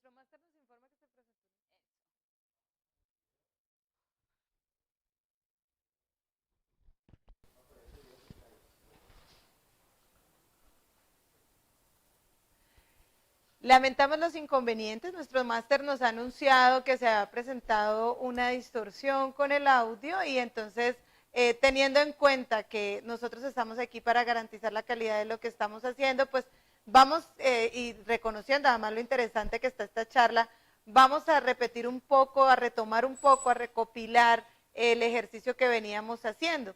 Nuestro máster nos informa que se presentó. Lamentamos los inconvenientes, nuestro máster nos ha anunciado que se ha presentado una distorsión con el audio y entonces teniendo en cuenta que nosotros estamos aquí para garantizar la calidad de lo que estamos haciendo, pues vamos y reconociendo además lo interesante que está esta charla, vamos a repetir un poco, a retomar un poco, a recopilar el ejercicio que veníamos haciendo.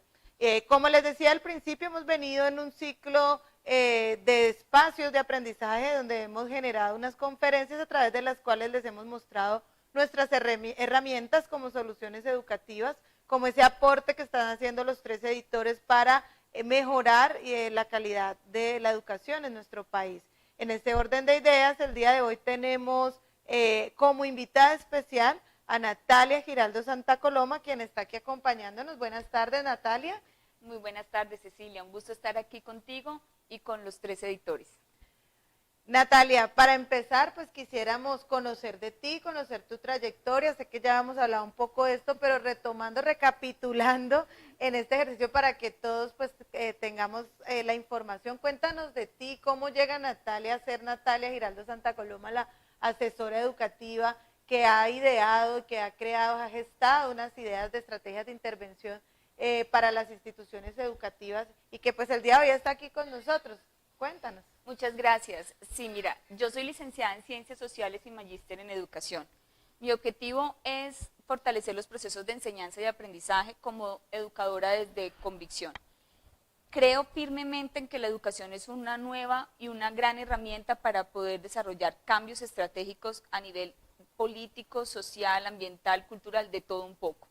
Como les decía al principio, hemos venido en un ciclo de espacios de aprendizaje donde hemos generado unas conferencias a través de las cuales les hemos mostrado nuestras herramientas como soluciones educativas, como ese aporte que están haciendo los 3 editores para mejorar la calidad de la educación en nuestro país. En este orden de ideas, el día de hoy tenemos como invitada especial a Natalia Giraldo Santa Coloma, quien está aquí acompañándonos. Buenas tardes, Natalia. Muy buenas tardes, Cecilia. Un gusto estar aquí contigo y con los 3 editores. Natalia, para empezar, pues quisiéramos conocer de ti, conocer tu trayectoria. Sé que ya hemos hablado un poco de esto, pero retomando, recapitulando en este ejercicio para que todos pues tengamos la información. Cuéntanos de ti, cómo llega Natalia a ser Natalia Giraldo Santa Coloma, la asesora educativa que ha ideado, que ha creado, ha gestado unas ideas de estrategias de intervención para las instituciones educativas y que pues el día de hoy está aquí con nosotros. Cuéntanos. Muchas gracias. Sí, mira, yo soy licenciada en Ciencias Sociales y magíster en Educación. Mi objetivo es fortalecer los procesos de enseñanza y aprendizaje como educadora desde convicción. Creo firmemente en que la educación es una nueva y una gran herramienta para poder desarrollar cambios estratégicos a nivel político, social, ambiental, cultural, de todo un poco.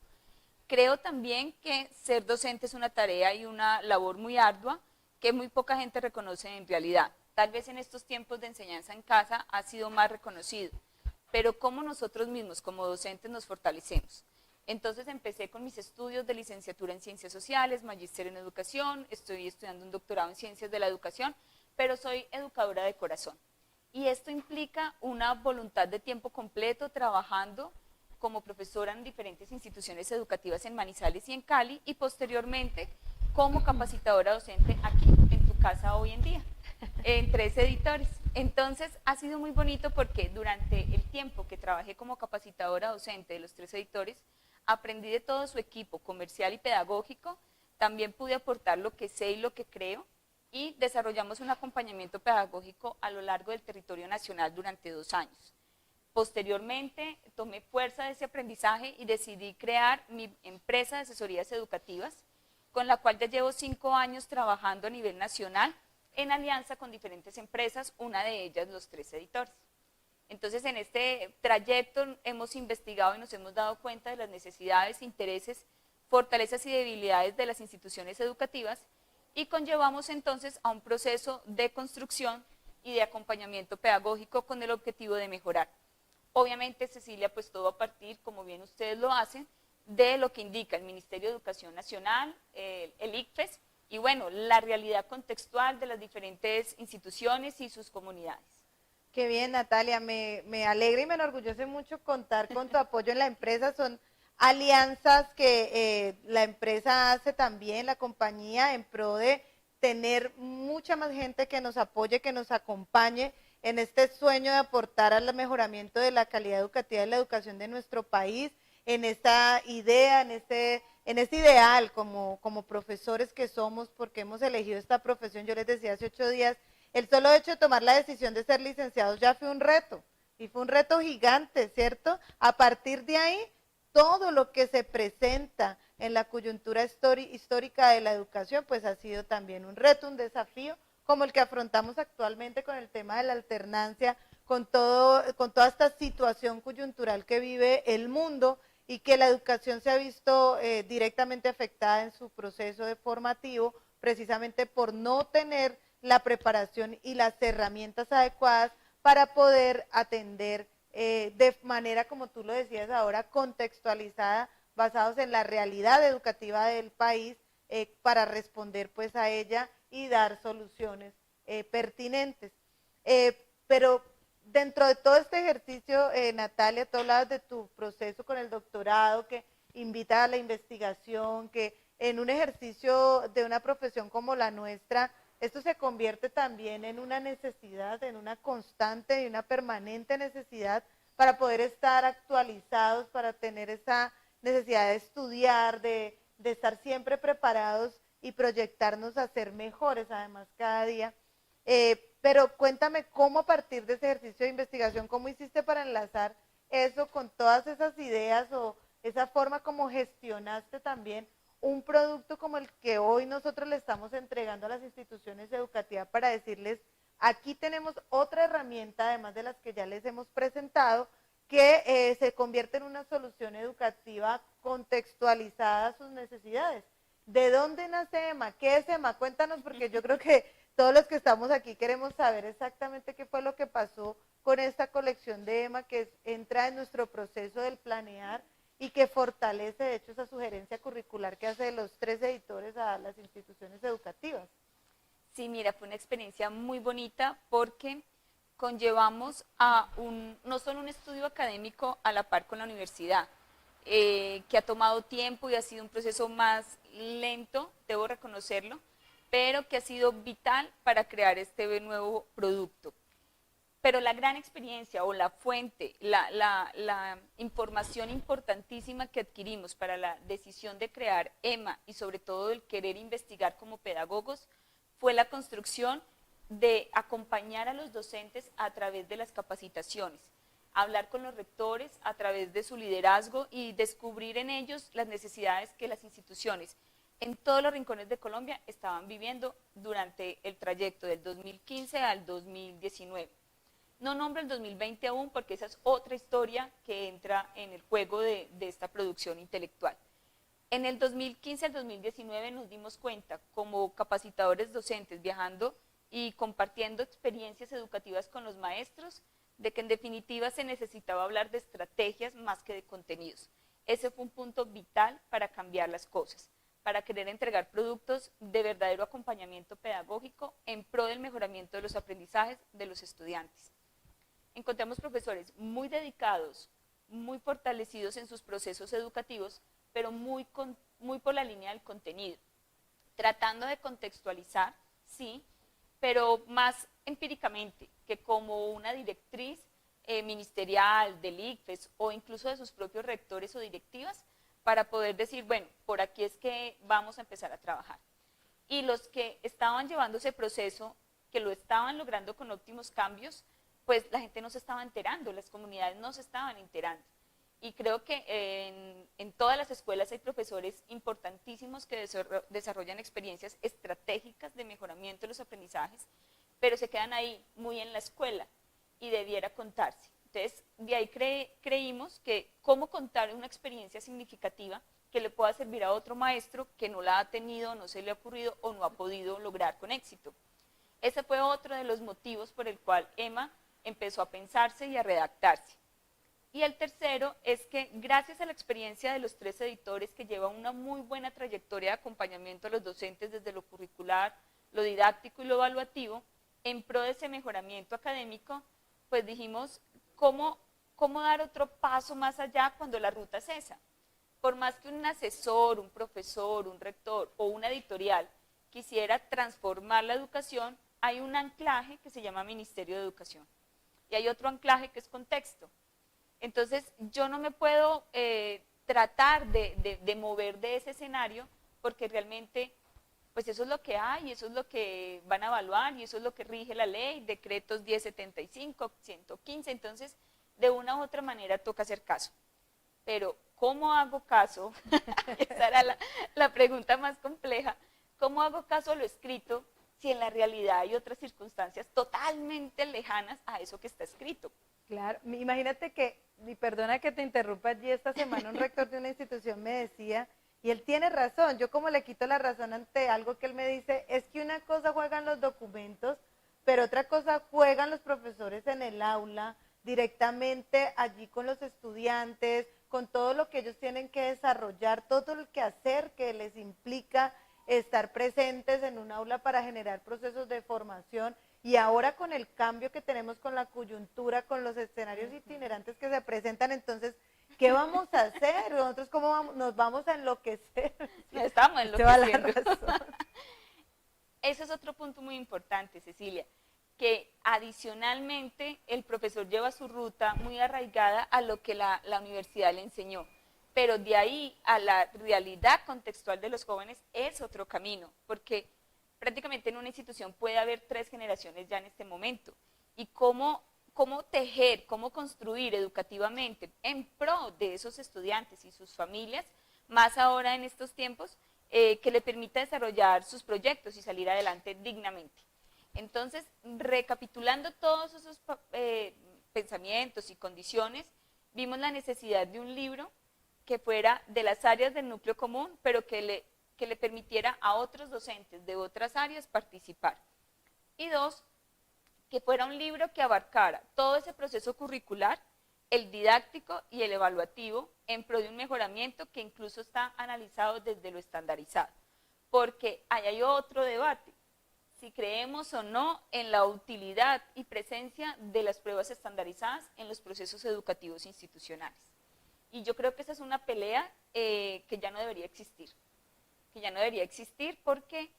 Creo también que ser docente es una tarea y una labor muy ardua que muy poca gente reconoce en realidad. Tal vez en estos tiempos de enseñanza en casa ha sido más reconocido, pero cómo nosotros mismos como docentes nos fortalecemos. Entonces empecé con mis estudios de licenciatura en Ciencias Sociales, magíster en Educación, estoy estudiando un doctorado en Ciencias de la Educación, pero soy educadora de corazón. Y esto implica una voluntad de tiempo completo trabajando como profesora en diferentes instituciones educativas en Manizales y en Cali y posteriormente como capacitadora docente aquí en tu casa hoy en día, en 3 editores. Entonces ha sido muy bonito porque durante el tiempo que trabajé como capacitadora docente de los 3 editores, aprendí de todo su equipo comercial y pedagógico, también pude aportar lo que sé y lo que creo y desarrollamos un acompañamiento pedagógico a lo largo del territorio nacional durante 2 años. Posteriormente tomé fuerza de ese aprendizaje y decidí crear mi empresa de asesorías educativas, con la cual ya llevo 5 años trabajando a nivel nacional en alianza con diferentes empresas, una de ellas los 3 editores. Entonces en este trayecto hemos investigado y nos hemos dado cuenta de las necesidades, intereses, fortalezas y debilidades de las instituciones educativas y conllevamos entonces a un proceso de construcción y de acompañamiento pedagógico con el objetivo de mejorar. Obviamente, Cecilia, pues todo a partir, como bien ustedes lo hacen, de lo que indica el Ministerio de Educación Nacional, el ICFES, y bueno, la realidad contextual de las diferentes instituciones y sus comunidades. Qué bien, Natalia, me alegra y me enorgullece mucho contar con tu apoyo en la empresa. Son alianzas que la empresa hace también, la compañía, en pro de tener mucha más gente que nos apoye, que nos acompañe en este sueño de aportar al mejoramiento de la calidad educativa de la educación de nuestro país, en esta idea, en este ideal como profesores que somos, porque hemos elegido esta profesión. Yo les decía hace 8 días, el solo hecho de tomar la decisión de ser licenciados ya fue un reto, y fue un reto gigante, ¿cierto? A partir de ahí, todo lo que se presenta en la coyuntura histórica de la educación, pues ha sido también un reto, un desafío, como el que afrontamos actualmente con el tema de la alternancia, con toda esta situación coyuntural que vive el mundo y que la educación se ha visto directamente afectada en su proceso de formativo, precisamente por no tener la preparación y las herramientas adecuadas para poder atender de manera, como tú lo decías ahora, contextualizada, basados en la realidad educativa del país, para responder pues a ella y dar soluciones pertinentes. Pero dentro de todo este ejercicio, Natalia, tú hablabas de tu proceso con el doctorado, que invita a la investigación, que en un ejercicio de una profesión como la nuestra, esto se convierte también en una necesidad, en una constante y una permanente necesidad para poder estar actualizados, para tener esa necesidad de estudiar, de estar siempre preparados y proyectarnos a ser mejores, además, cada día. Pero cuéntame cómo a partir de ese ejercicio de investigación, cómo hiciste para enlazar eso con todas esas ideas o esa forma como gestionaste también un producto como el que hoy nosotros le estamos entregando a las instituciones educativas para decirles, aquí tenemos otra herramienta, además de las que ya les hemos presentado, que se convierte en una solución educativa contextualizada a sus necesidades. ¿De dónde nace EMA? ¿Qué es EMA? Cuéntanos, porque yo creo que todos los que estamos aquí queremos saber exactamente qué fue lo que pasó con esta colección de EMA que entra en nuestro proceso del planear y que fortalece, de hecho, esa sugerencia curricular que hace de los 3 editores a las instituciones educativas. Sí, mira, fue una experiencia muy bonita porque conllevamos a no solo un estudio académico a la par con la universidad, que ha tomado tiempo y ha sido un proceso más lento, debo reconocerlo, pero que ha sido vital para crear este nuevo producto. Pero la gran experiencia o la fuente, la información importantísima que adquirimos para la decisión de crear EMA y sobre todo el querer investigar como pedagogos fue la construcción de acompañar a los docentes a través de las capacitaciones, hablar con los rectores a través de su liderazgo y descubrir en ellos las necesidades que las instituciones en todos los rincones de Colombia estaban viviendo durante el trayecto del 2015 al 2019. No nombro el 2020 aún porque esa es otra historia que entra en el juego de esta producción intelectual. En el 2015 al 2019 nos dimos cuenta como capacitadores docentes viajando y compartiendo experiencias educativas con los maestros de que en definitiva se necesitaba hablar de estrategias más que de contenidos. Ese fue un punto vital para cambiar las cosas, para querer entregar productos de verdadero acompañamiento pedagógico en pro del mejoramiento de los aprendizajes de los estudiantes. Encontramos profesores muy dedicados, muy fortalecidos en sus procesos educativos, pero muy por la línea del contenido, tratando de contextualizar, sí, pero más empíricamente que como una directriz ministerial, del ICFES o incluso de sus propios rectores o directivas, para poder decir, bueno, por aquí es que vamos a empezar a trabajar. Y los que estaban llevando ese proceso, que lo estaban logrando con óptimos cambios, pues la gente no se estaba enterando, las comunidades no se estaban enterando. Y creo que en todas las escuelas hay profesores importantísimos que desarrollan experiencias estratégicas de mejoramiento de los aprendizajes, pero se quedan ahí muy en la escuela y debiera contarse. Entonces, de ahí creímos que cómo contar una experiencia significativa que le pueda servir a otro maestro que no la ha tenido, no se le ha ocurrido o no ha podido lograr con éxito. Ese fue otro de los motivos por el cual EMA empezó a pensarse y a redactarse. Y el tercero es que gracias a la experiencia de los 3 editores que llevan una muy buena trayectoria de acompañamiento a los docentes desde lo curricular, lo didáctico y lo evaluativo, en pro de ese mejoramiento académico, pues dijimos, ¿cómo dar otro paso más allá cuando la ruta es esa? Por más que un asesor, un profesor, un rector o una editorial quisiera transformar la educación, hay un anclaje que se llama Ministerio de Educación. Y hay otro anclaje que es contexto. Entonces, yo no me puedo tratar de mover de ese escenario porque realmente, pues eso es lo que hay, eso es lo que van a evaluar y eso es lo que rige la ley, decretos 1075, 115, entonces, de una u otra manera toca hacer caso. Pero, ¿cómo hago caso? Esa era la pregunta más compleja. ¿Cómo hago caso a lo escrito si en la realidad hay otras circunstancias totalmente lejanas a eso que está escrito? Claro, imagínate que, y perdona que te interrumpa allí, esta semana un rector de una institución me decía, y él tiene razón, yo como le quito la razón ante algo que él me dice, es que una cosa juegan los documentos, pero otra cosa juegan los profesores en el aula, directamente allí con los estudiantes, con todo lo que ellos tienen que desarrollar, todo el quehacer que les implica estar presentes en un aula para generar procesos de formación, y ahora con el cambio que tenemos con la coyuntura, con los escenarios itinerantes que se presentan, entonces, ¿qué vamos a hacer? Nosotros cómo vamos, nos vamos a enloquecer. Nos estamos enloqueciendo. Ese es otro punto muy importante, Cecilia, que adicionalmente el profesor lleva su ruta muy arraigada a lo que la universidad le enseñó, pero de ahí a la realidad contextual de los jóvenes es otro camino, porque prácticamente en una institución puede haber 3 generaciones ya en este momento, y cómo tejer, cómo construir educativamente en pro de esos estudiantes y sus familias, más ahora en estos tiempos, que le permita desarrollar sus proyectos y salir adelante dignamente. Entonces, recapitulando todos esos pensamientos y condiciones, vimos la necesidad de un libro que fuera de las áreas del núcleo común, pero que le permitiera a otros docentes de otras áreas participar. Y 2, que fuera un libro que abarcara todo ese proceso curricular, el didáctico y el evaluativo, en pro de un mejoramiento que incluso está analizado desde lo estandarizado. Porque ahí hay otro debate, si creemos o no en la utilidad y presencia de las pruebas estandarizadas en los procesos educativos institucionales. Y yo creo que esa es una pelea que ya no debería existir. Que ya no debería existir porque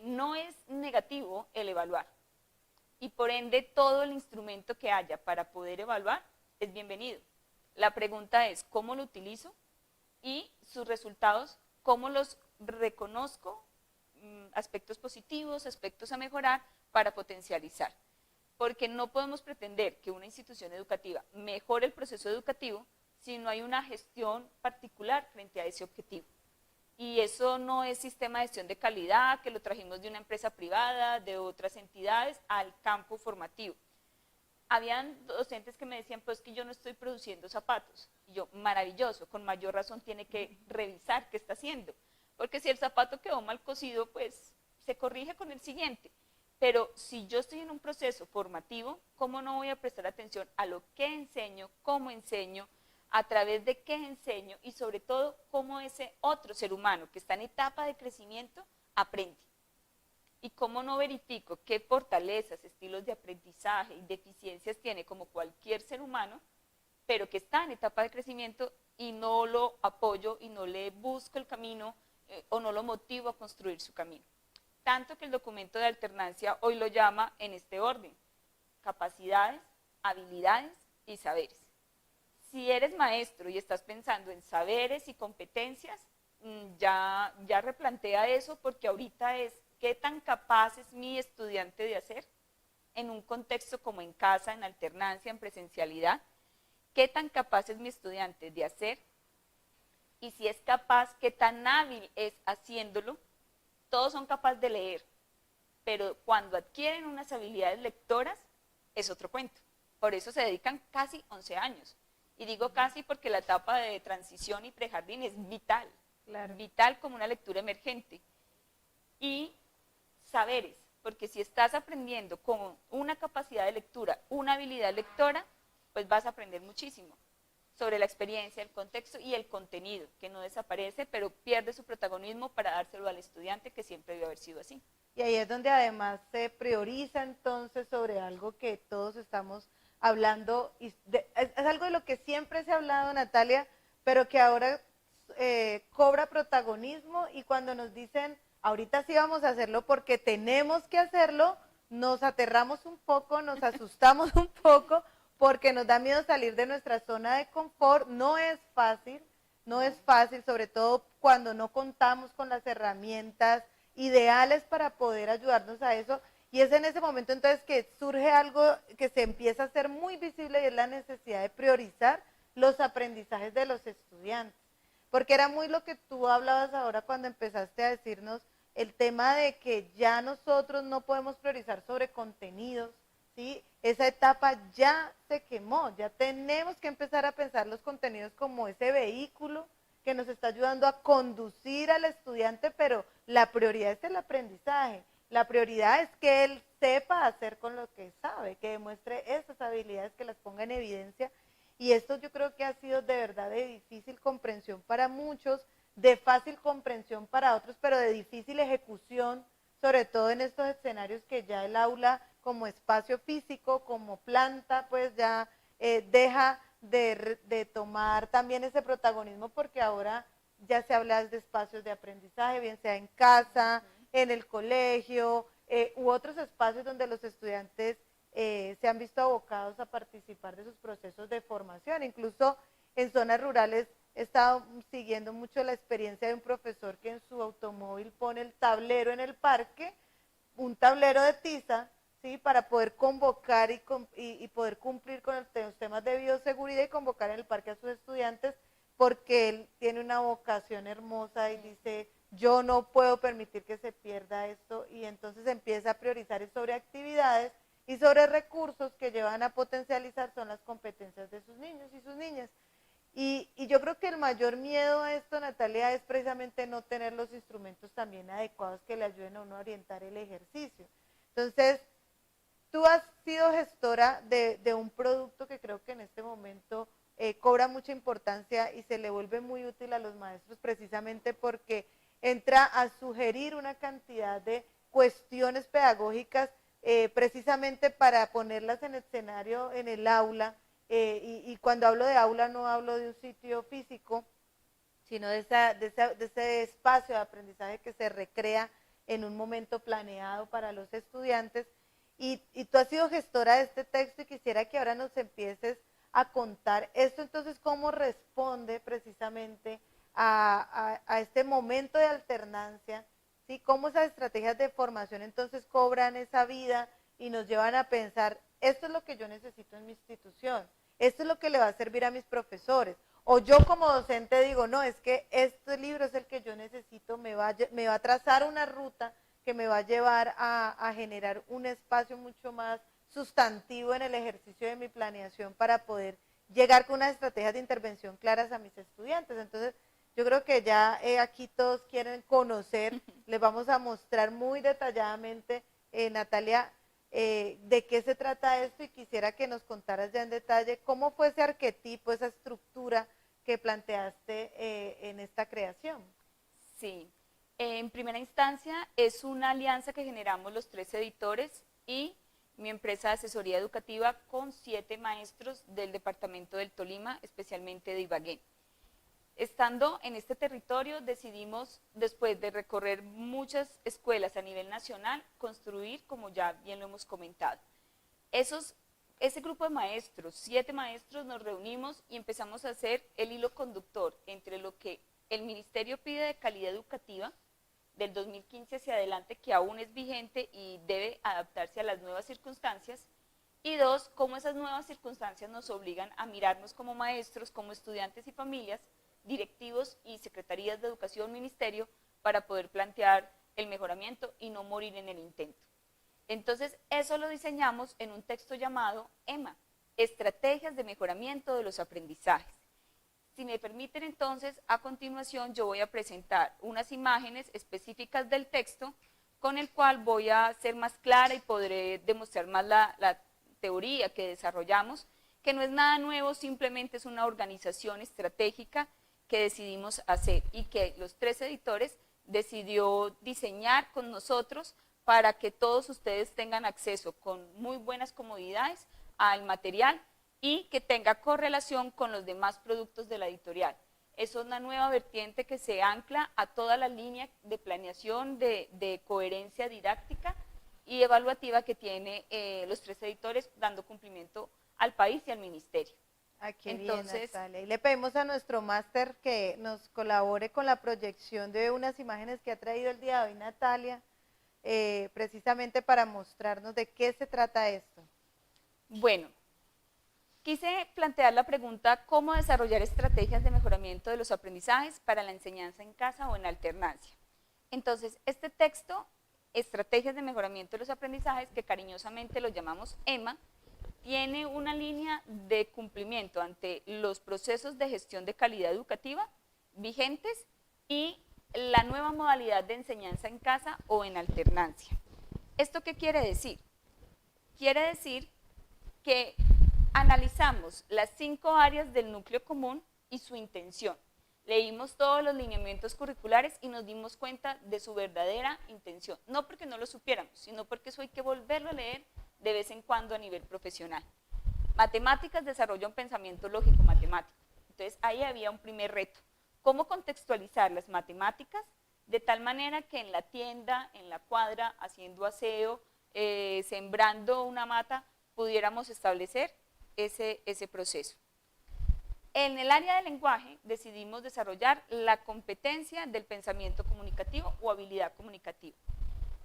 no es negativo el evaluar. Y por ende todo el instrumento que haya para poder evaluar es bienvenido. La pregunta es cómo lo utilizo y sus resultados, cómo los reconozco, aspectos positivos, aspectos a mejorar para potencializar. Porque no podemos pretender que una institución educativa mejore el proceso educativo si no hay una gestión particular frente a ese objetivo. Y eso no es sistema de gestión de calidad, que lo trajimos de una empresa privada, de otras entidades, al campo formativo. Habían docentes que me decían, pues que yo no estoy produciendo zapatos. Y yo, maravilloso, con mayor razón tiene que revisar qué está haciendo. Porque si el zapato quedó mal cosido, pues se corrige con el siguiente. Pero si yo estoy en un proceso formativo, ¿cómo no voy a prestar atención a lo que enseño, cómo enseño, a través de qué enseño y sobre todo cómo ese otro ser humano que está en etapa de crecimiento aprende? Y cómo no verifico qué fortalezas, estilos de aprendizaje y deficiencias tiene como cualquier ser humano, pero que está en etapa de crecimiento y no lo apoyo y no le busco el camino o no lo motivo a construir su camino. Tanto que el documento de alternancia hoy lo llama en este orden: capacidades, habilidades y saberes. Si eres maestro y estás pensando en saberes y competencias, ya replantea eso, porque ahorita es qué tan capaz es mi estudiante de hacer en un contexto como en casa, en alternancia, en presencialidad, qué tan capaz es mi estudiante de hacer, y si es capaz, qué tan hábil es haciéndolo. Todos son capaces de leer, pero cuando adquieren unas habilidades lectoras es otro cuento. Por eso se dedican casi 11 años. Y digo casi porque la etapa de transición y prejardín es vital, claro, vital como una lectura emergente. Y saberes, porque si estás aprendiendo con una capacidad de lectura, una habilidad lectora, pues vas a aprender muchísimo sobre la experiencia, el contexto y el contenido, que no desaparece, pero pierde su protagonismo para dárselo al estudiante, que siempre debe haber sido así. Y ahí es donde además se prioriza entonces sobre algo que todos estamos hablando, y es algo de lo que siempre se ha hablado, Natalia, pero que ahora cobra protagonismo, y cuando nos dicen, ahorita sí vamos a hacerlo porque tenemos que hacerlo, nos aterramos un poco, nos asustamos un poco, porque nos da miedo salir de nuestra zona de confort. No es fácil, sobre todo cuando no contamos con las herramientas ideales para poder ayudarnos a eso, y es en ese momento entonces que surge algo que se empieza a hacer muy visible, y es la necesidad de priorizar los aprendizajes de los estudiantes, porque era muy lo que tú hablabas ahora cuando empezaste a decirnos el tema de que ya nosotros no podemos priorizar sobre contenidos, ¿sí? Esa etapa ya se quemó, ya tenemos que empezar a pensar los contenidos como ese vehículo que nos está ayudando a conducir al estudiante, pero la prioridad es el aprendizaje, la prioridad es que él sepa hacer con lo que sabe, que demuestre esas habilidades, que las ponga en evidencia, y esto yo creo que ha sido de verdad de difícil comprensión para muchos, de fácil comprensión para otros, pero de difícil ejecución, sobre todo en estos escenarios que ya el aula como espacio físico, como planta, pues ya deja de tomar también ese protagonismo, porque ahora ya se habla de espacios de aprendizaje, bien sea en casa, en el colegio, u otros espacios donde los estudiantes se han visto abocados a participar de sus procesos de formación. Incluso en zonas rurales he estado siguiendo mucho la experiencia de un profesor que en su automóvil pone el tablero en el parque, un tablero de tiza, ¿sí? Para poder convocar y poder cumplir con los temas de bioseguridad y convocar en el parque a sus estudiantes, porque él tiene una vocación hermosa y dice, yo no puedo permitir que se pierda esto, y entonces empieza a priorizar sobre actividades y sobre recursos que llevan a potencializar son las competencias de sus niños y sus niñas. Y yo creo que el mayor miedo a esto, Natalia, es precisamente no tener los instrumentos también adecuados que le ayuden a uno a orientar el ejercicio. Entonces, tú has sido gestora de un producto que creo que en este momento cobra mucha importancia y se le vuelve muy útil a los maestros, precisamente porque entra a sugerir una cantidad de cuestiones pedagógicas precisamente para ponerlas en escenario en el aula, y cuando hablo de aula no hablo de un sitio físico, sino de ese espacio de aprendizaje que se recrea en un momento planeado para los estudiantes. Y tú has sido gestora de este texto y quisiera que ahora nos empieces a contar esto, entonces, cómo responde precisamente a este momento de alternancia, ¿sí? Cómo esas estrategias de formación entonces cobran esa vida y nos llevan a pensar, esto es lo que yo necesito en mi institución, esto es lo que le va a servir a mis profesores, o yo como docente digo, no, es que este libro es el que yo necesito, me va a trazar una ruta que me va a llevar a generar un espacio mucho más sustantivo en el ejercicio de mi planeación para poder llegar con unas estrategias de intervención claras a mis estudiantes. Entonces, yo creo que ya aquí todos quieren conocer, les vamos a mostrar muy detalladamente, Natalia, de qué se trata esto, y quisiera que nos contaras ya en detalle cómo fue ese arquetipo, esa estructura que planteaste en esta creación. Sí, en primera instancia es una alianza que generamos los 3 editores y mi empresa de asesoría educativa con 7 maestros del departamento del Tolima, especialmente de Ibagué. Estando en este territorio decidimos, después de recorrer muchas escuelas a nivel nacional, construir, como ya bien lo hemos comentado. Ese grupo de maestros, 7 maestros, nos reunimos y empezamos a hacer el hilo conductor entre lo que el Ministerio pide de calidad educativa del 2015 hacia adelante, que aún es vigente y debe adaptarse a las nuevas circunstancias, y 2, cómo esas nuevas circunstancias nos obligan a mirarnos como maestros, como estudiantes y familias, directivos y secretarías de educación, ministerio, para poder plantear el mejoramiento y no morir en el intento. Entonces, eso lo diseñamos en un texto llamado EMA, Estrategias de Mejoramiento de los Aprendizajes. Si me permiten, entonces, a continuación yo voy a presentar unas imágenes específicas del texto con el cual voy a ser más clara y podré demostrar más la teoría que desarrollamos, que no es nada nuevo, simplemente es una organización estratégica que decidimos hacer y que los 3 editores decidió diseñar con nosotros para que todos ustedes tengan acceso con muy buenas comodidades al material y que tenga correlación con los demás productos de la editorial. Eso es una nueva vertiente que se ancla a toda la línea de planeación, de coherencia didáctica y evaluativa que tiene los 3 editores, dando cumplimiento al país y al ministerio. Qué entonces, bien, Natalia. Y le pedimos a nuestro máster que nos colabore con la proyección de unas imágenes que ha traído el día de hoy Natalia, precisamente para mostrarnos de qué se trata esto. Bueno, quise plantear la pregunta, ¿cómo desarrollar estrategias de mejoramiento de los aprendizajes para la enseñanza en casa o en alternancia? Entonces, este texto, Estrategias de Mejoramiento de los Aprendizajes, que cariñosamente lo llamamos EMA, tiene una línea de cumplimiento ante los procesos de gestión de calidad educativa vigentes y la nueva modalidad de enseñanza en casa o en alternancia. ¿Esto qué quiere decir? Quiere decir que analizamos las 5 áreas del núcleo común y su intención. Leímos todos los lineamientos curriculares y nos dimos cuenta de su verdadera intención, no porque no lo supiéramos, sino porque eso hay que volverlo a leer de vez en cuando a nivel profesional. Matemáticas desarrolla un pensamiento lógico matemático. Entonces ahí había un primer reto. ¿Cómo contextualizar las matemáticas de tal manera que en la tienda, en la cuadra, haciendo aseo, sembrando una mata, pudiéramos establecer ese proceso? En el área del lenguaje decidimos desarrollar la competencia del pensamiento comunicativo o habilidad comunicativa,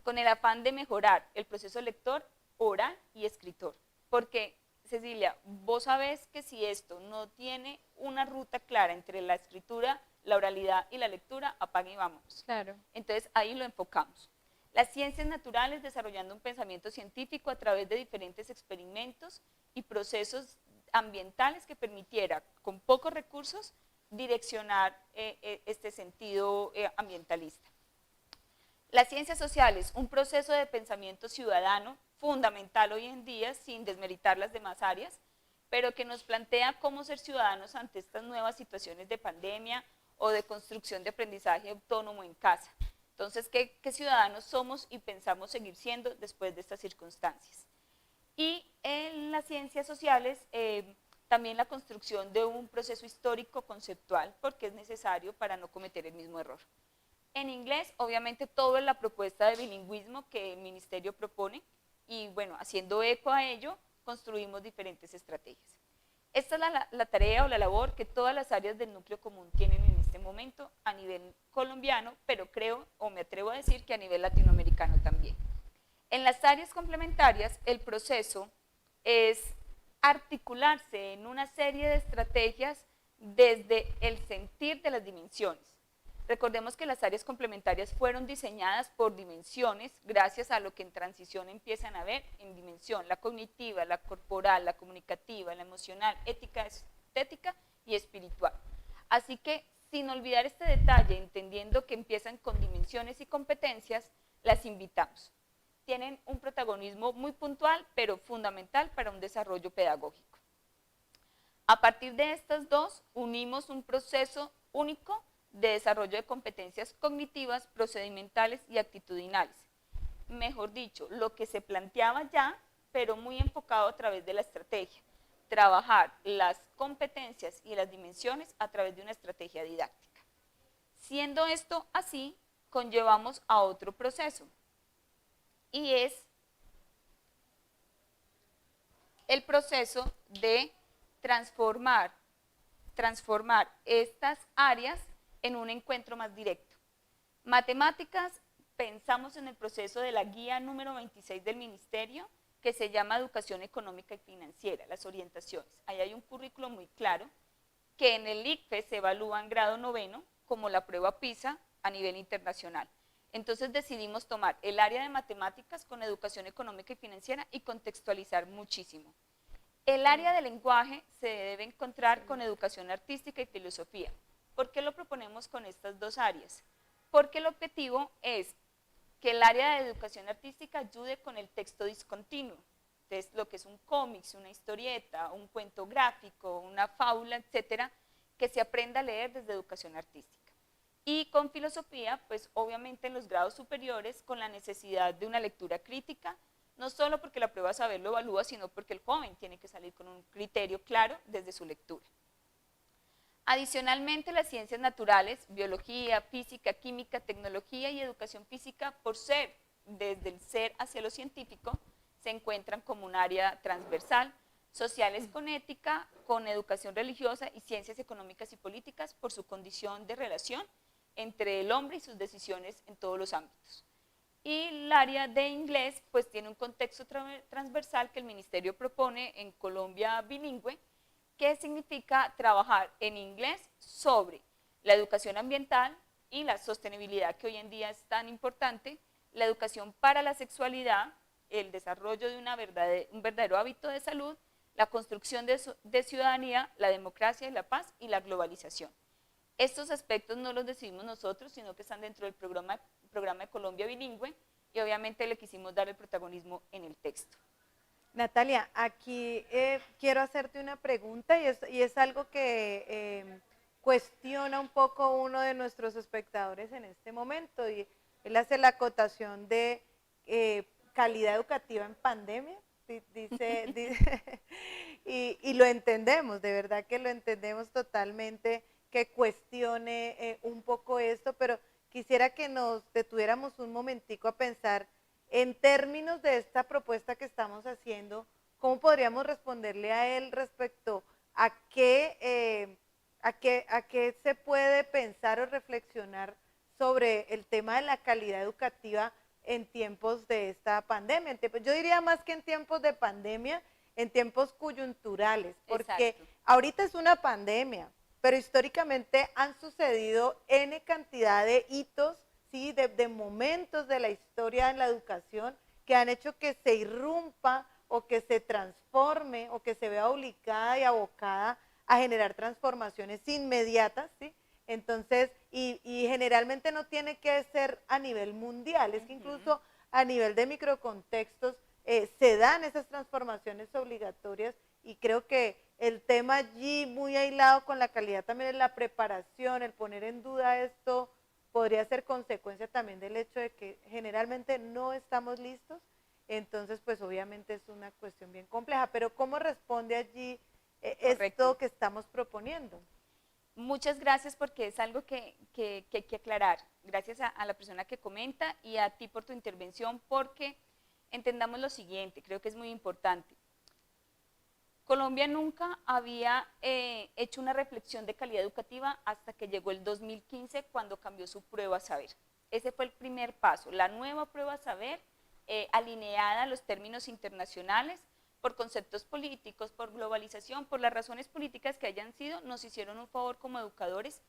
con el afán de mejorar el proceso lector, oral y escritor. Porque, Cecilia, vos sabés que si esto no tiene una ruta clara entre la escritura, la oralidad y la lectura, apague y vámonos. Claro. Entonces ahí lo enfocamos. Las ciencias naturales desarrollando un pensamiento científico a través de diferentes experimentos y procesos ambientales que permitiera, con pocos recursos, direccionar este sentido ambientalista. Las ciencias sociales, un proceso de pensamiento ciudadano fundamental hoy en día, sin desmeritar las demás áreas, pero que nos plantea cómo ser ciudadanos ante estas nuevas situaciones de pandemia o de construcción de aprendizaje autónomo en casa. Entonces, ¿qué ciudadanos somos y pensamos seguir siendo después de estas circunstancias? Y en las ciencias sociales, también la construcción de un proceso histórico conceptual, porque es necesario para no cometer el mismo error. En inglés, obviamente, todo es la propuesta de bilingüismo que el ministerio propone, y bueno, haciendo eco a ello, construimos diferentes estrategias. Esta es la tarea o la labor que todas las áreas del núcleo común tienen en este momento a nivel colombiano, pero creo o me atrevo a decir que a nivel latinoamericano también. En las áreas complementarias, el proceso es articularse en una serie de estrategias desde el sentir de las dimensiones. Recordemos que las áreas complementarias fueron diseñadas por dimensiones gracias a lo que en transición empiezan a ver en dimensión, la cognitiva, la corporal, la comunicativa, la emocional, ética, estética y espiritual. Así que, sin olvidar este detalle, entendiendo que empiezan con dimensiones y competencias, las invitamos. Tienen un protagonismo muy puntual, pero fundamental para un desarrollo pedagógico. A partir de estas dos, unimos un proceso único de desarrollo de competencias cognitivas, procedimentales y actitudinales. Mejor dicho, lo que se planteaba ya, pero muy enfocado a través de la estrategia. Trabajar las competencias y las dimensiones a través de una estrategia didáctica. Siendo esto así, conllevamos a otro proceso, y es el proceso de transformar estas áreas en un encuentro más directo. Matemáticas, pensamos en el proceso de la guía número 26 del ministerio, que se llama Educación Económica y Financiera, las orientaciones. Ahí hay un currículo muy claro, que en el ICFES se evalúa en grado noveno, como la prueba PISA a nivel internacional. Entonces decidimos tomar el área de matemáticas con educación económica y financiera y contextualizar muchísimo. El área de lenguaje se debe encontrar con educación artística y filosofía. ¿Por qué lo proponemos con estas dos áreas? Porque el objetivo es que el área de educación artística ayude con el texto discontinuo. Entonces, lo que es un cómic, una historieta, un cuento gráfico, una fábula, etcétera, que se aprenda a leer desde educación artística. Y con filosofía, pues obviamente en los grados superiores, con la necesidad de una lectura crítica, no solo porque la prueba de saber lo evalúa, sino porque el joven tiene que salir con un criterio claro desde su lectura. Adicionalmente, las ciencias naturales, biología, física, química, tecnología y educación física, por ser desde el ser hacia lo científico, se encuentran como un área transversal, sociales con ética, con educación religiosa y ciencias económicas y políticas por su condición de relación entre el hombre y sus decisiones en todos los ámbitos. Y el área de inglés pues tiene un contexto transversal que el ministerio propone en Colombia bilingüe, que significa trabajar en inglés sobre la educación ambiental y la sostenibilidad que hoy en día es tan importante, la educación para la sexualidad, el desarrollo de un verdadero hábito de salud, la construcción de ciudadanía, la democracia y la paz y la globalización. Estos aspectos no los decidimos nosotros, sino que están dentro del programa de Colombia Bilingüe y obviamente le quisimos dar el protagonismo en el texto. Natalia, aquí quiero hacerte una pregunta y es algo que cuestiona un poco uno de nuestros espectadores en este momento, y él hace la acotación de calidad educativa en pandemia, dice y lo entendemos, de verdad que lo entendemos totalmente, que cuestione un poco esto, pero quisiera que nos detuviéramos un momentico a pensar en términos de esta propuesta que estamos haciendo, cómo podríamos responderle a él respecto a qué se puede pensar o reflexionar sobre el tema de la calidad educativa en tiempos de esta pandemia. Yo diría más que en tiempos de pandemia, en tiempos coyunturales, porque Exacto. ahorita es una pandemia, pero históricamente han sucedido N cantidad de hitos, ¿sí? de momentos de la historia en la educación que han hecho que se irrumpa o que se transforme o que se vea obligada y abocada a generar transformaciones inmediatas, ¿sí? Entonces, y generalmente no tiene que ser a nivel mundial, es que incluso a nivel de microcontextos se dan esas transformaciones obligatorias, y creo que el tema allí muy aislado con la calidad también es la preparación, el poner en duda esto podría ser consecuencia también del hecho de que generalmente no estamos listos. Entonces pues obviamente es una cuestión bien compleja, pero ¿cómo responde allí esto que estamos proponiendo? Muchas gracias, porque es algo que hay que aclarar. Gracias a la persona que comenta y a ti por tu intervención, porque entendamos lo siguiente, creo que es muy importante. Colombia nunca había hecho una reflexión de calidad educativa hasta que llegó el 2015, cuando cambió su prueba saber. Ese fue el primer paso, la nueva prueba saber, alineada a los términos internacionales, por conceptos políticos, por globalización, por las razones políticas que hayan sido, nos hicieron un favor como educadores,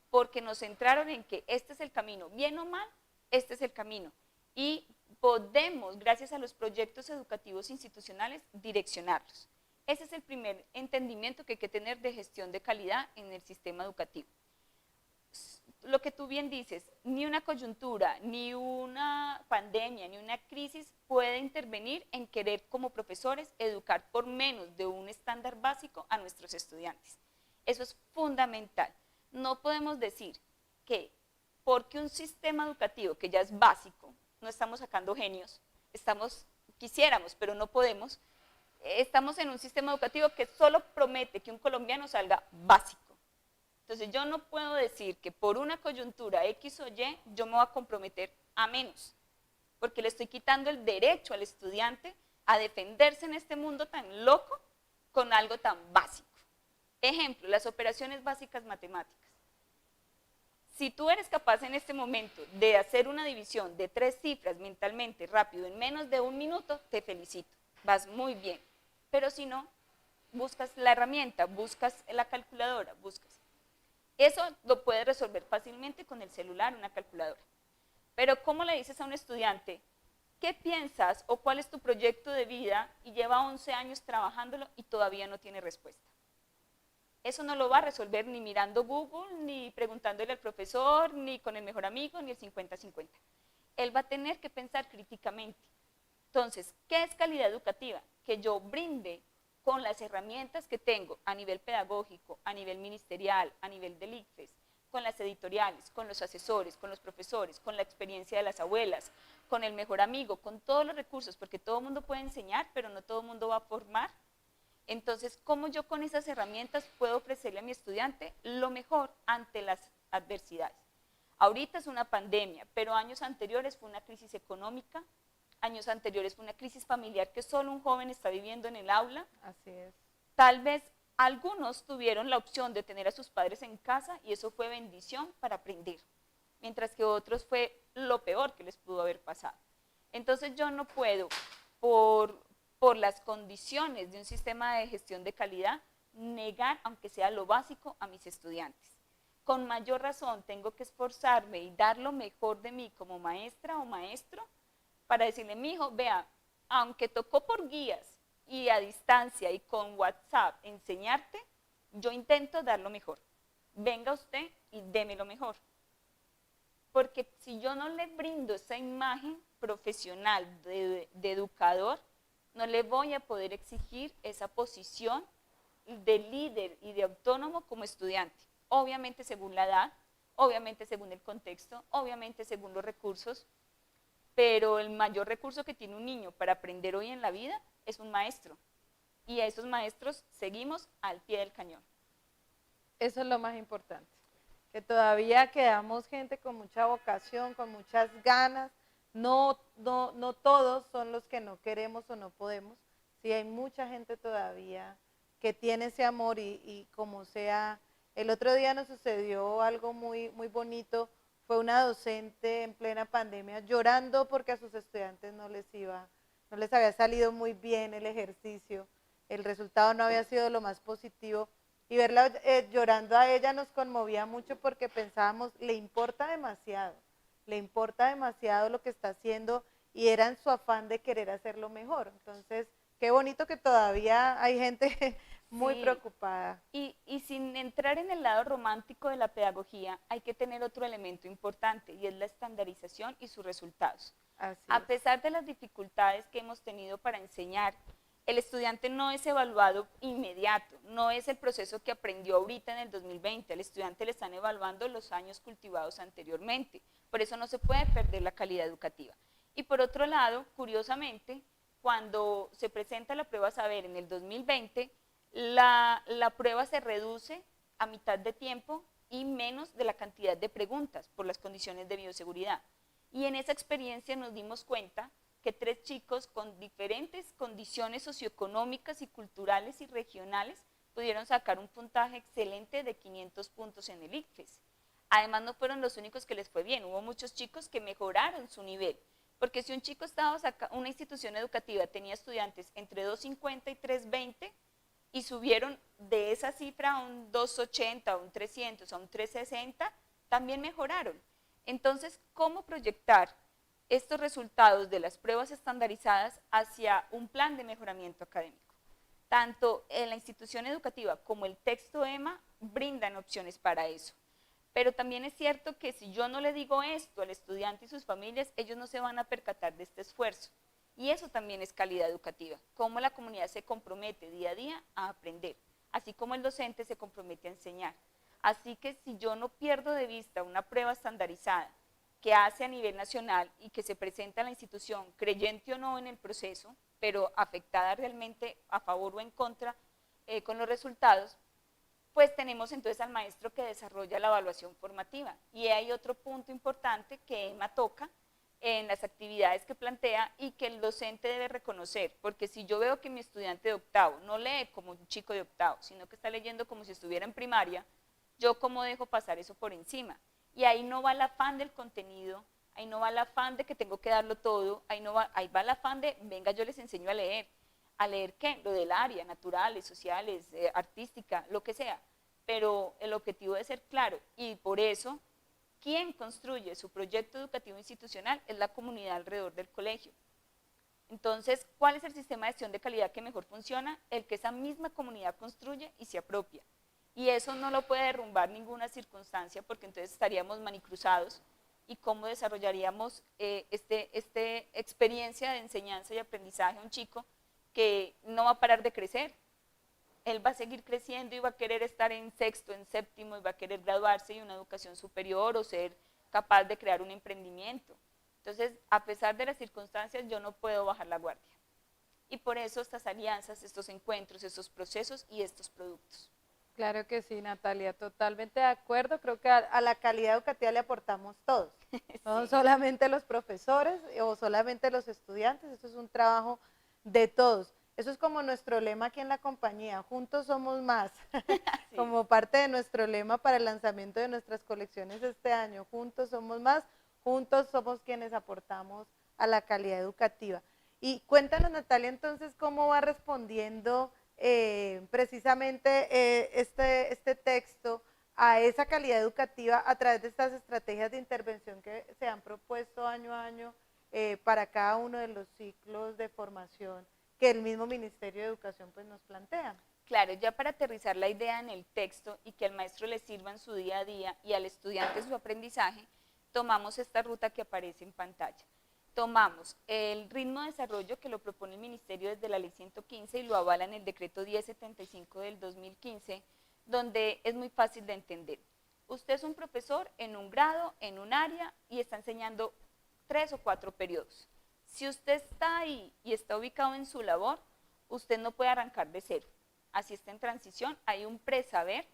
porque nos centraron en que este es el camino, bien o mal, este es el camino, y podemos, gracias a los proyectos educativos institucionales, direccionarlos. Ese es el primer entendimiento que hay que tener de gestión de calidad en el sistema educativo. Lo que tú bien dices, ni una coyuntura, ni una pandemia, ni una crisis puede intervenir en querer como profesores educar por menos de un estándar básico a nuestros estudiantes. Eso es fundamental. No podemos decir que porque un sistema educativo que ya es básico, no estamos sacando genios, quisiéramos, pero no podemos, estamos en un sistema educativo que solo promete que un colombiano salga básico. Entonces yo no puedo decir que por una coyuntura X o Y yo me voy a comprometer a menos, porque le estoy quitando el derecho al estudiante a defenderse en este mundo tan loco con algo tan básico. Ejemplo, las operaciones básicas matemáticas. Si tú eres capaz en este momento de hacer una división de 3 cifras mentalmente rápido en menos de 1 minuto, te felicito, vas muy bien. Pero si no, buscas la herramienta, buscas la calculadora, buscas. Eso lo puedes resolver fácilmente con el celular, una calculadora. Pero ¿cómo le dices a un estudiante qué piensas o cuál es tu proyecto de vida y lleva 11 años trabajándolo y todavía no tiene respuesta? Eso no lo va a resolver ni mirando Google, ni preguntándole al profesor, ni con el mejor amigo, ni el 50-50. Él va a tener que pensar críticamente. Entonces, ¿qué es calidad educativa? Que yo brinde con las herramientas que tengo a nivel pedagógico, a nivel ministerial, a nivel del ICFES, con las editoriales, con los asesores, con los profesores, con la experiencia de las abuelas, con el mejor amigo, con todos los recursos, porque todo el mundo puede enseñar, pero no todo el mundo va a formar. Entonces, ¿cómo yo con esas herramientas puedo ofrecerle a mi estudiante lo mejor ante las adversidades? Ahorita es una pandemia, pero años anteriores fue una crisis económica, años anteriores fue una crisis familiar que solo un joven está viviendo en el aula. Así es. Tal vez algunos tuvieron la opción de tener a sus padres en casa y eso fue bendición para aprender, mientras que otros fue lo peor que les pudo haber pasado. Entonces yo no puedo, por las condiciones de un sistema de gestión de calidad, negar, aunque sea lo básico, a mis estudiantes. Con mayor razón tengo que esforzarme y dar lo mejor de mí como maestra o maestro, para decirle, mi hijo, vea, aunque tocó por guías y a distancia y con WhatsApp enseñarte, yo intento dar lo mejor. Venga usted y deme lo mejor. Porque si yo no le brindo esa imagen profesional de educador, no le voy a poder exigir esa posición de líder y de autónomo como estudiante. obviamente según la edad, obviamente según el contexto, obviamente según los recursos, pero el mayor recurso que tiene un niño para aprender hoy en la vida es un maestro, y a esos maestros seguimos al pie del cañón. Eso es lo más importante, que todavía quedamos gente con mucha vocación, con muchas ganas. No todos son los que no queremos o no podemos. Sí, hay mucha gente todavía que tiene ese amor y como sea. El otro día nos sucedió algo muy bonito. Fue una docente en plena pandemia llorando porque a sus estudiantes no les había salido muy bien el ejercicio. El resultado no había sido lo más positivo. Y verla llorando a ella nos conmovía mucho porque pensábamos, le importa demasiado lo que está haciendo y era en su afán de querer hacerlo mejor. Entonces, qué bonito que todavía hay gente muy preocupada. Y sin entrar en el lado romántico de la pedagogía, hay que tener otro elemento importante y es la estandarización y sus resultados. A pesar de las dificultades que hemos tenido para enseñar, el estudiante no es evaluado inmediato, no es el proceso que aprendió ahorita en el 2020, al estudiante le están evaluando los años cultivados anteriormente, por eso no se puede perder la calidad educativa. Y por otro lado, curiosamente, cuando se presenta la prueba Saber en el 2020, la prueba se reduce a mitad de tiempo y menos de la cantidad de preguntas por las condiciones de bioseguridad. Y en esa experiencia nos dimos cuenta que 3 chicos con diferentes condiciones socioeconómicas y culturales y regionales pudieron sacar un puntaje excelente de 500 puntos en el ICFES. Además, no fueron los únicos que les fue bien, hubo muchos chicos que mejoraron su nivel, porque si un chico estaba una institución educativa tenía estudiantes entre 250 y 320 y subieron de esa cifra a un 280, a un 300, a un 360, también mejoraron. Entonces, ¿cómo proyectar estos resultados de las pruebas estandarizadas hacia un plan de mejoramiento académico? Tanto en la institución educativa como el texto EMA brindan opciones para eso. Pero también es cierto que si yo no le digo esto al estudiante y sus familias, ellos no se van a percatar de este esfuerzo. Y eso también es calidad educativa, cómo la comunidad se compromete día a día a aprender, así como el docente se compromete a enseñar. Así que si yo no pierdo de vista una prueba estandarizada que hace a nivel nacional y que se presenta a la institución, creyente o no en el proceso, pero afectada realmente a favor o en contra con los resultados, pues tenemos entonces al maestro que desarrolla la evaluación formativa. Y hay otro punto importante que EMA toca en las actividades que plantea y que el docente debe reconocer, porque si yo veo que mi estudiante de octavo no lee como un chico de octavo, sino que está leyendo como si estuviera en primaria, yo cómo dejo pasar eso por encima. Y ahí no va el afán del contenido, ahí no va el afán de que tengo que darlo todo, ahí va el afán de, venga, yo les enseño a leer. ¿A leer qué? Lo del área, naturales, sociales, artística, lo que sea. Pero el objetivo debe ser claro y por eso, quien construye su proyecto educativo institucional es la comunidad alrededor del colegio. Entonces, ¿cuál es el sistema de gestión de calidad que mejor funciona? El que esa misma comunidad construye y se apropia. Y eso no lo puede derrumbar ninguna circunstancia porque entonces estaríamos manicruzados y cómo desarrollaríamos esta experiencia de enseñanza y aprendizaje a un chico que no va a parar de crecer. Él va a seguir creciendo y va a querer estar en sexto, en séptimo y va a querer graduarse y una educación superior o ser capaz de crear un emprendimiento. Entonces, a pesar de las circunstancias, yo no puedo bajar la guardia. Y por eso estas alianzas, estos encuentros, estos procesos y estos productos. Claro que sí, Natalia, totalmente de acuerdo. Creo que a la calidad educativa le aportamos todos, no sí. Solamente los profesores o solamente los estudiantes, esto es un trabajo de todos. Eso es como nuestro lema aquí en la compañía, juntos somos más, sí. Como parte de nuestro lema para el lanzamiento de nuestras colecciones este año, juntos somos más, juntos somos quienes aportamos a la calidad educativa. Y cuéntanos, Natalia, entonces, ¿cómo va respondiendo precisamente este texto a esa calidad educativa a través de estas estrategias de intervención que se han propuesto año a año para cada uno de los ciclos de formación que el mismo Ministerio de Educación pues, nos plantea? Claro, ya para aterrizar la idea en el texto y que al maestro le sirva en su día a día y al estudiante su aprendizaje, tomamos esta ruta que aparece en pantalla. Tomamos el ritmo de desarrollo que lo propone el Ministerio desde la Ley 115 y lo avala en el Decreto 1075 del 2015, donde es muy fácil de entender. Usted es un profesor en un grado, en un área, y está enseñando 3 o 4 periodos. Si usted está ahí y está ubicado en su labor, usted no puede arrancar de cero. Así está en transición, hay un presaber,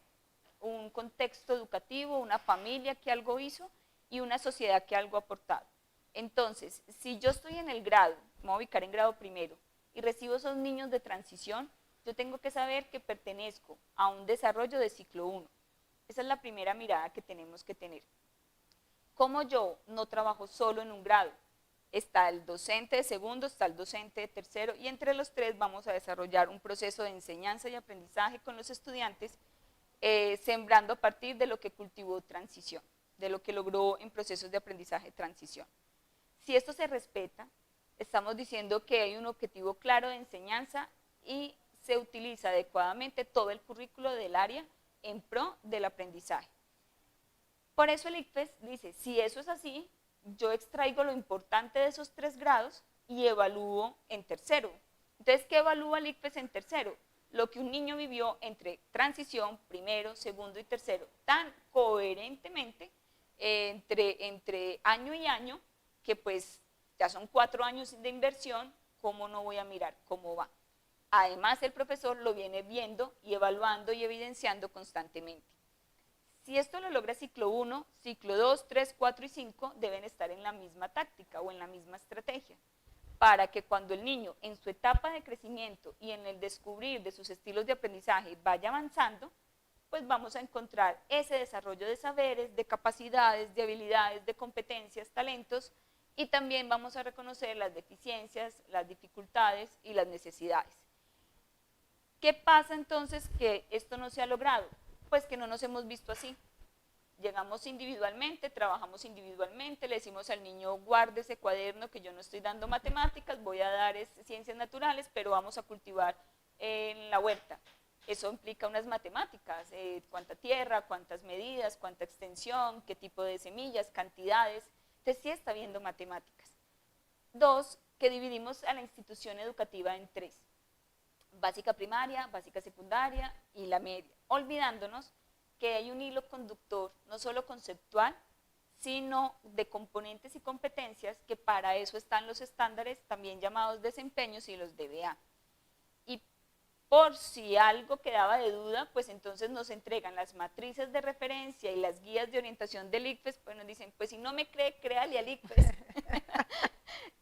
un contexto educativo, una familia que algo hizo y una sociedad que algo ha aportado. Entonces, si yo estoy en el grado, me voy a ubicar en grado primero, y recibo esos niños de transición, yo tengo que saber que pertenezco a un desarrollo de ciclo 1. Esa es la primera mirada que tenemos que tener. Como yo no trabajo solo en un grado, está el docente de segundo, está el docente de tercero, y entre los tres vamos a desarrollar un proceso de enseñanza y aprendizaje con los estudiantes, sembrando a partir de lo que cultivó transición, de lo que logró en procesos de aprendizaje transición. Si esto se respeta, estamos diciendo que hay un objetivo claro de enseñanza y se utiliza adecuadamente todo el currículo del área en pro del aprendizaje. Por eso el ICFES dice, si eso es así, yo extraigo lo importante de esos 3 grados y evalúo en tercero. Entonces, ¿qué evalúa el ICFES en tercero? Lo que un niño vivió entre transición, primero, segundo y tercero, tan coherentemente entre año y año, que pues ya son 4 años de inversión, ¿cómo no voy a mirar cómo va? Además, el profesor lo viene viendo y evaluando y evidenciando constantemente. Si esto lo logra ciclo 1, ciclo 2, 3, 4 y 5 deben estar en la misma táctica o en la misma estrategia, para que cuando el niño en su etapa de crecimiento y en el descubrir de sus estilos de aprendizaje vaya avanzando, pues vamos a encontrar ese desarrollo de saberes, de capacidades, de habilidades, de competencias, talentos, y también vamos a reconocer las deficiencias, las dificultades y las necesidades. ¿Qué pasa entonces que esto no se ha logrado? Pues que no nos hemos visto así. Llegamos individualmente, trabajamos individualmente, le decimos al niño, guarde ese cuaderno que yo no estoy dando matemáticas, voy a dar ciencias naturales, pero vamos a cultivar en la huerta. Eso implica unas matemáticas, cuánta tierra, cuántas medidas, cuánta extensión, qué tipo de semillas, cantidades. Entonces sí está viendo matemáticas. 2, que dividimos a la institución educativa en 3. Básica primaria, básica secundaria y la media, olvidándonos que hay un hilo conductor, no solo conceptual, sino de componentes y competencias, que para eso están los estándares, también llamados desempeños, y los DBA. Y por si algo quedaba de duda, pues entonces nos entregan las matrices de referencia y las guías de orientación del ICFES, pues nos dicen, pues si no me cree, créale al ICFES.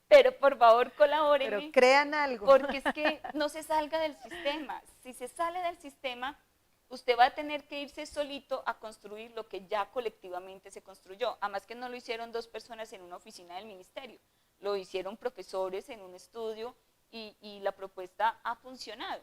Pero por favor colabórenme. Pero crean algo. Porque es que no se salga del sistema. Si se sale del sistema, usted va a tener que irse solito a construir lo que ya colectivamente se construyó. Además que no lo hicieron 2 personas en una oficina del ministerio, lo hicieron profesores en un estudio y la propuesta ha funcionado.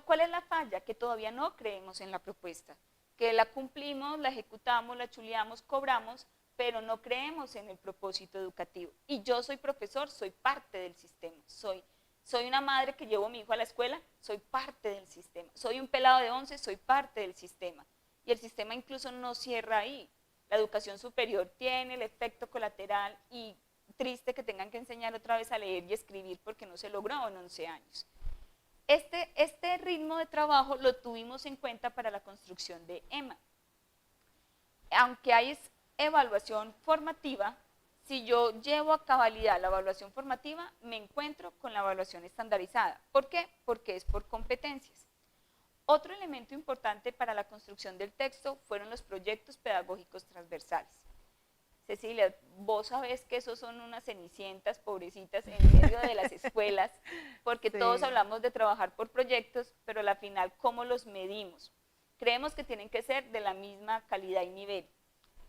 ¿Cuál es la falla? Que todavía no creemos en la propuesta, que la cumplimos, la ejecutamos, la chuleamos, cobramos, pero no creemos en el propósito educativo. Y yo soy profesor, soy parte del sistema, soy una madre que llevo a mi hijo a la escuela, soy parte del sistema. Soy un pelado de 11, soy parte del sistema. Y el sistema incluso no cierra ahí. La educación superior tiene el efecto colateral, y triste que tengan que enseñar otra vez a leer y escribir porque no se logró en 11 años. Este ritmo de trabajo lo tuvimos en cuenta para la construcción de EMA. Aunque hay evaluación formativa, si yo llevo a cabalidad la evaluación formativa, me encuentro con la evaluación estandarizada. ¿Por qué? Porque es por competencias. Otro elemento importante para la construcción del texto fueron los proyectos pedagógicos transversales. Cecilia, vos sabés que esos son unas cenicientas pobrecitas en medio de las escuelas, porque sí, todos hablamos de trabajar por proyectos, pero a la final, ¿cómo los medimos? Creemos que tienen que ser de la misma calidad y nivel,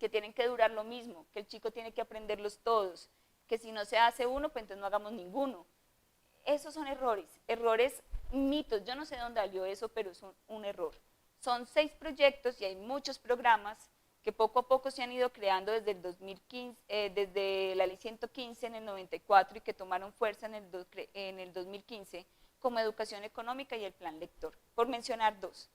que tienen que durar lo mismo, que el chico tiene que aprenderlos todos, que si no se hace uno, pues entonces no hagamos ninguno. Esos son errores, mitos. Yo no sé dónde salió eso, pero es un error. Son 6 proyectos y hay muchos programas que poco a poco se han ido creando desde el 2015, desde la ley 115 en el 94, y que tomaron fuerza en el 2015, como Educación Económica y el Plan Lector, por mencionar 2.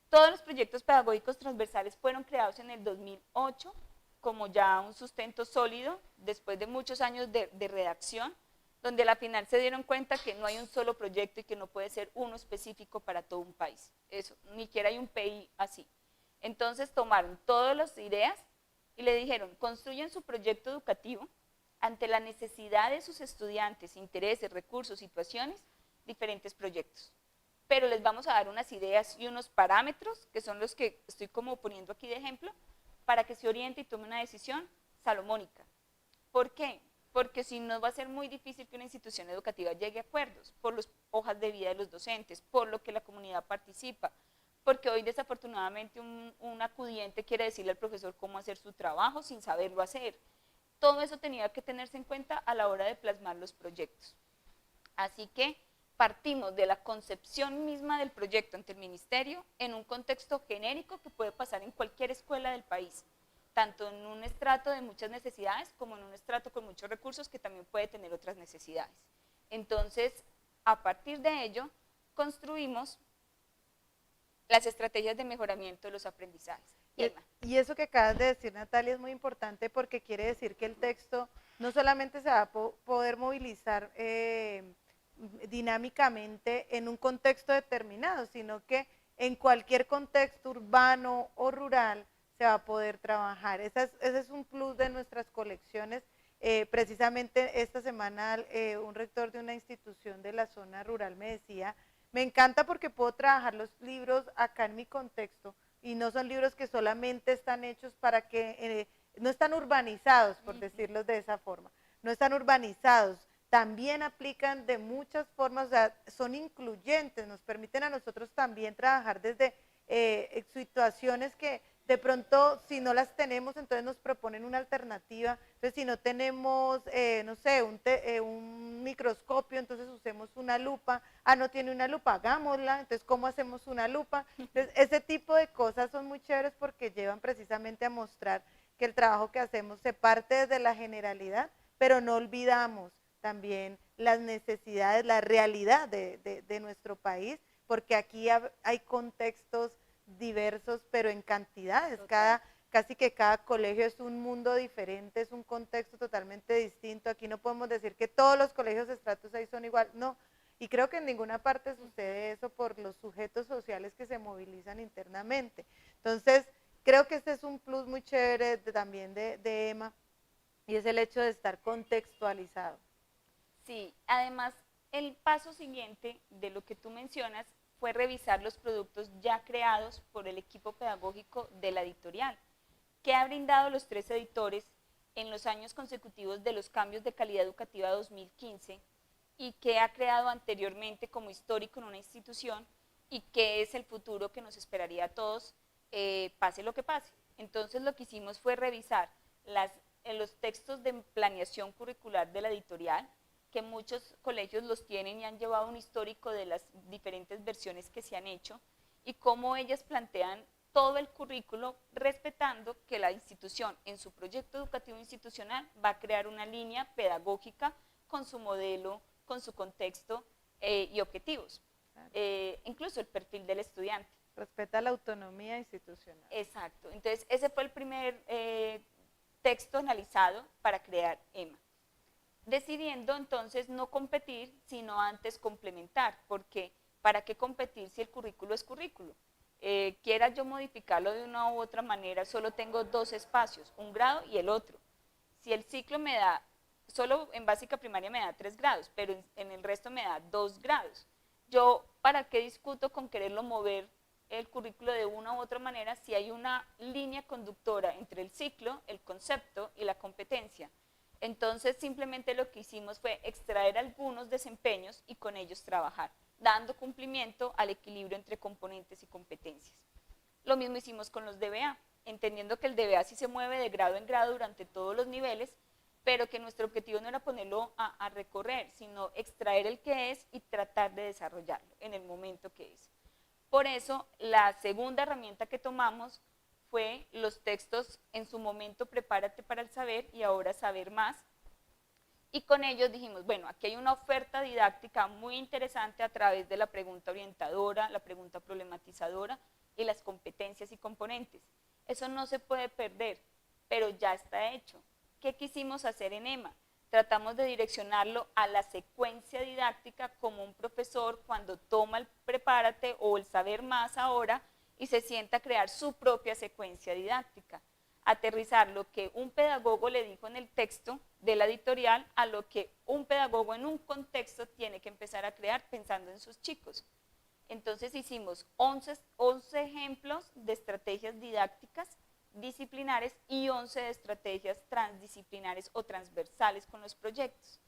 Todos los proyectos pedagógicos transversales fueron creados en el 2008 como ya un sustento sólido, después de muchos años de redacción, donde a la final se dieron cuenta que no hay un solo proyecto y que no puede ser uno específico para todo un país. Eso, ni siquiera hay un PI así. Entonces tomaron todas las ideas y le dijeron, construyan su proyecto educativo ante la necesidad de sus estudiantes, intereses, recursos, situaciones, diferentes proyectos. Pero les vamos a dar unas ideas y unos parámetros, que son los que estoy como poniendo aquí de ejemplo, para que se oriente y tome una decisión salomónica. ¿Por qué? Porque si no va a ser muy difícil que una institución educativa llegue a acuerdos por las hojas de vida de los docentes, por lo que la comunidad participa, porque hoy desafortunadamente un acudiente quiere decirle al profesor cómo hacer su trabajo sin saberlo hacer. Todo eso tenía que tenerse en cuenta a la hora de plasmar los proyectos. Así que partimos de la concepción misma del proyecto ante el ministerio en un contexto genérico que puede pasar en cualquier escuela del país, tanto en un estrato de muchas necesidades como en un estrato con muchos recursos que también puede tener otras necesidades. Entonces, a partir de ello, construimos las estrategias de mejoramiento de los aprendizajes. Y eso que acabas de decir, Natalia, es muy importante porque quiere decir que el texto no solamente se va a poder movilizar dinámicamente en un contexto determinado, sino que en cualquier contexto urbano o rural se va a poder trabajar. Ese es un plus de nuestras colecciones. Precisamente esta semana un rector de una institución de la zona rural me decía, me encanta porque puedo trabajar los libros acá en mi contexto y no son libros que solamente están hechos para que, no están urbanizados, por decirlo de esa forma, no están urbanizados, también aplican de muchas formas, o sea, son incluyentes, nos permiten a nosotros también trabajar desde situaciones que de pronto si no las tenemos, entonces nos proponen una alternativa. Entonces si no tenemos, no sé, un microscopio, entonces usemos una lupa. Ah, no tiene una lupa, hagámosla. Entonces, ¿cómo hacemos una lupa? Entonces, ese tipo de cosas son muy chéveres porque llevan precisamente a mostrar que el trabajo que hacemos se parte desde la generalidad, pero no olvidamos también las necesidades, la realidad de nuestro país, porque aquí hay contextos diversos, pero en cantidades. Casi que cada colegio es un mundo diferente, es un contexto totalmente distinto. Aquí no podemos decir que todos los colegios de estrato 6 son igual, no. Y creo que en ninguna parte sucede eso por los sujetos sociales que se movilizan internamente. Entonces, creo que este es un plus muy chévere también de EMA, y es el hecho de estar contextualizado. Sí, además, el paso siguiente de lo que tú mencionas fue revisar los productos ya creados por el equipo pedagógico de la editorial, que ha brindado los 3 editores en los años consecutivos de los cambios de calidad educativa 2015 y que ha creado anteriormente como histórico en una institución y que es el futuro que nos esperaría a todos, pase lo que pase. Entonces lo que hicimos fue revisar los textos de planeación curricular de la editorial, que muchos colegios los tienen y han llevado un histórico de las diferentes versiones que se han hecho y cómo ellas plantean todo el currículo respetando que la institución en su proyecto educativo institucional va a crear una línea pedagógica con su modelo, con su contexto y objetivos, claro. Incluso el perfil del estudiante. Respeta la autonomía institucional. Exacto, entonces ese fue el primer texto analizado para crear EMA. Decidiendo entonces no competir, sino antes complementar, porque ¿para qué competir si el currículo es currículo? Quiera yo modificarlo de una u otra manera, solo tengo 2 espacios, un grado y el otro. Si el ciclo me da, solo en básica primaria me da 3 grados, pero en el resto me da 2 grados. Yo, ¿para qué discuto con quererlo mover el currículo de una u otra manera si hay una línea conductora entre el ciclo, el concepto y la competencia? Entonces simplemente lo que hicimos fue extraer algunos desempeños y con ellos trabajar, dando cumplimiento al equilibrio entre componentes y competencias. Lo mismo hicimos con los DBA, entendiendo que el DBA sí se mueve de grado en grado durante todos los niveles, pero que nuestro objetivo no era ponerlo a recorrer, sino extraer el que es y tratar de desarrollarlo en el momento que es. Por eso, la segunda herramienta que tomamos fue los textos en su momento Prepárate para el saber y ahora Saber más. Y con ellos dijimos, bueno, aquí hay una oferta didáctica muy interesante a través de la pregunta orientadora, la pregunta problematizadora y las competencias y componentes. Eso no se puede perder, pero ya está hecho. ¿Qué quisimos hacer en EMA? Tratamos de direccionarlo a la secuencia didáctica como un profesor cuando toma el prepárate o el saber más ahora y se sienta a crear su propia secuencia didáctica. Aterrizar lo que un pedagogo le dijo en el texto de la editorial a lo que un pedagogo en un contexto tiene que empezar a crear pensando en sus chicos. Entonces hicimos 11 ejemplos de estrategias didácticas disciplinares y 11 de estrategias transdisciplinares o transversales con los proyectos.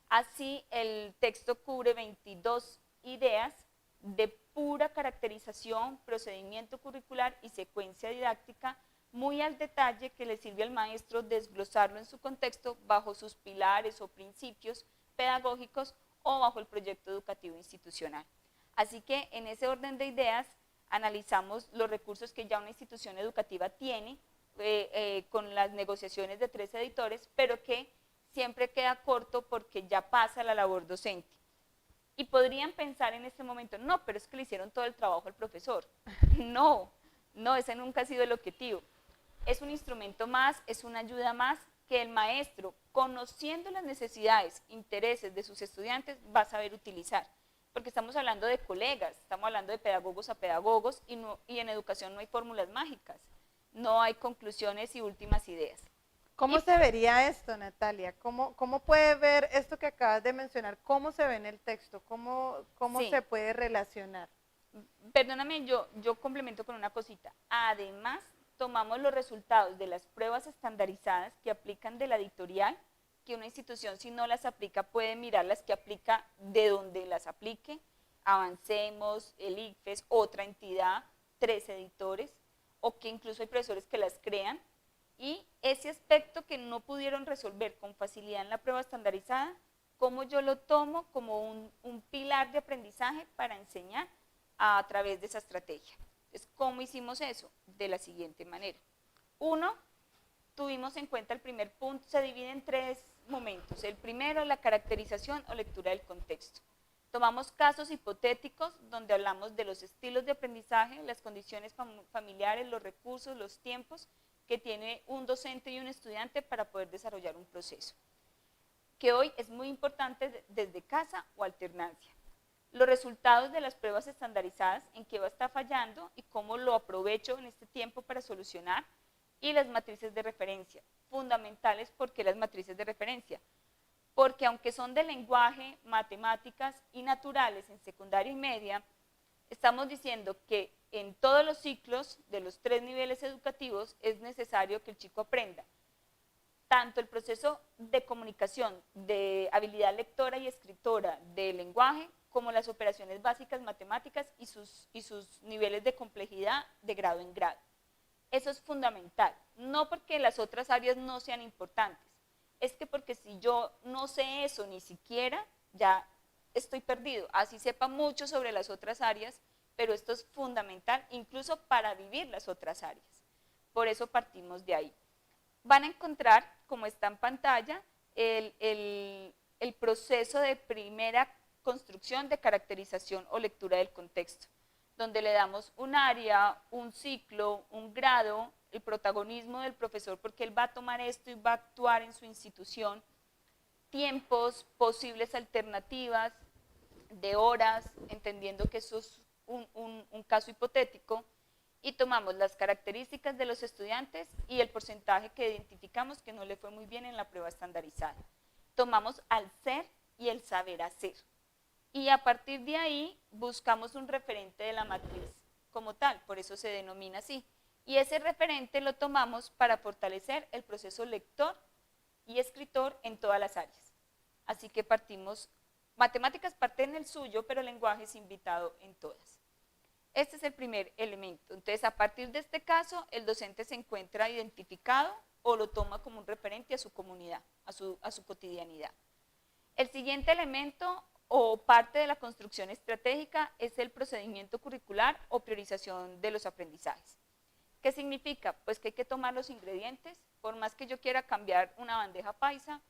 Así, el texto cubre 22 ideas de pura caracterización, procedimiento curricular y secuencia didáctica, muy al detalle que le sirve al maestro desglosarlo en su contexto bajo sus pilares o principios pedagógicos o bajo el proyecto educativo institucional. Así que en ese orden de ideas analizamos los recursos que ya una institución educativa tiene con las negociaciones de 3 editores, pero que siempre queda corto porque ya pasa la labor docente. Y podrían pensar en este momento, no, pero es que le hicieron todo el trabajo al profesor. No, no, ese nunca ha sido el objetivo. Es un instrumento más, es una ayuda más que el maestro, conociendo las necesidades, intereses de sus estudiantes, va a saber utilizar. Porque estamos hablando de colegas, estamos hablando de pedagogos a pedagogos y en educación no hay fórmulas mágicas, no hay conclusiones y últimas ideas. ¿Cómo se vería esto, Natalia? ¿Cómo puede ver esto que acabas de mencionar? ¿Cómo se ve en el texto? ¿Cómo sí. se puede relacionar? Perdóname, yo complemento con una cosita. Además, tomamos los resultados de las pruebas estandarizadas que aplican de la editorial, que una institución si no las aplica puede mirar las que aplica de donde las aplique, Avancemos, el ICFES, otra entidad, 3 editores, o que incluso hay profesores que las crean, y ese aspecto que no pudieron resolver con facilidad en la prueba estandarizada, cómo yo lo tomo como un pilar de aprendizaje para enseñar a través de esa estrategia. Entonces, ¿cómo hicimos eso? De la siguiente manera. 1, tuvimos en cuenta el primer punto, se divide en 3 momentos. El primero, la caracterización o lectura del contexto. Tomamos casos hipotéticos donde hablamos de los estilos de aprendizaje, las condiciones familiares, los recursos, los tiempos que tiene un docente y un estudiante para poder desarrollar un proceso, que hoy es muy importante desde casa o alternancia. Los resultados de las pruebas estandarizadas, en qué va a estar fallando y cómo lo aprovecho en este tiempo para solucionar, y las matrices de referencia, fundamentales. ¿Por qué las matrices de referencia? Porque aunque son de lenguaje, matemáticas y naturales en secundaria y media, estamos diciendo que en todos los ciclos de los 3 niveles educativos es necesario que el chico aprenda tanto el proceso de comunicación, de habilidad lectora y escritora, de lenguaje, como las operaciones básicas matemáticas y sus niveles de complejidad de grado en grado. Eso es fundamental, no porque las otras áreas no sean importantes, es que porque si yo no sé eso ni siquiera, ya estoy perdido, así sepa mucho sobre las otras áreas, pero esto es fundamental incluso para vivir las otras áreas. Por eso partimos de ahí. Van a encontrar, como está en pantalla, el proceso de primera construcción de caracterización o lectura del contexto, donde le damos un área, un ciclo, un grado, el protagonismo del profesor porque él va a tomar esto y va a actuar en su institución, tiempos, posibles alternativas de horas, entendiendo que eso es un caso hipotético, y tomamos las características de los estudiantes y el porcentaje que identificamos que no le fue muy bien en la prueba estandarizada. Tomamos al ser y el saber hacer. Y a partir de ahí buscamos un referente de la matriz como tal, por eso se denomina así. Y ese referente lo tomamos para fortalecer el proceso lector y escritor en todas las áreas. Así que partimos, matemáticas parte en el suyo, pero lenguaje es invitado en todas. Este es el primer elemento. Entonces, a partir de este caso, el docente se encuentra identificado o lo toma como un referente a su comunidad, a su cotidianidad. El siguiente elemento o parte de la construcción estratégica es el procedimiento curricular o priorización de los aprendizajes. ¿Qué significa? Pues que hay que tomar los ingredientes, por más que yo quiera cambiar una bandeja paisa,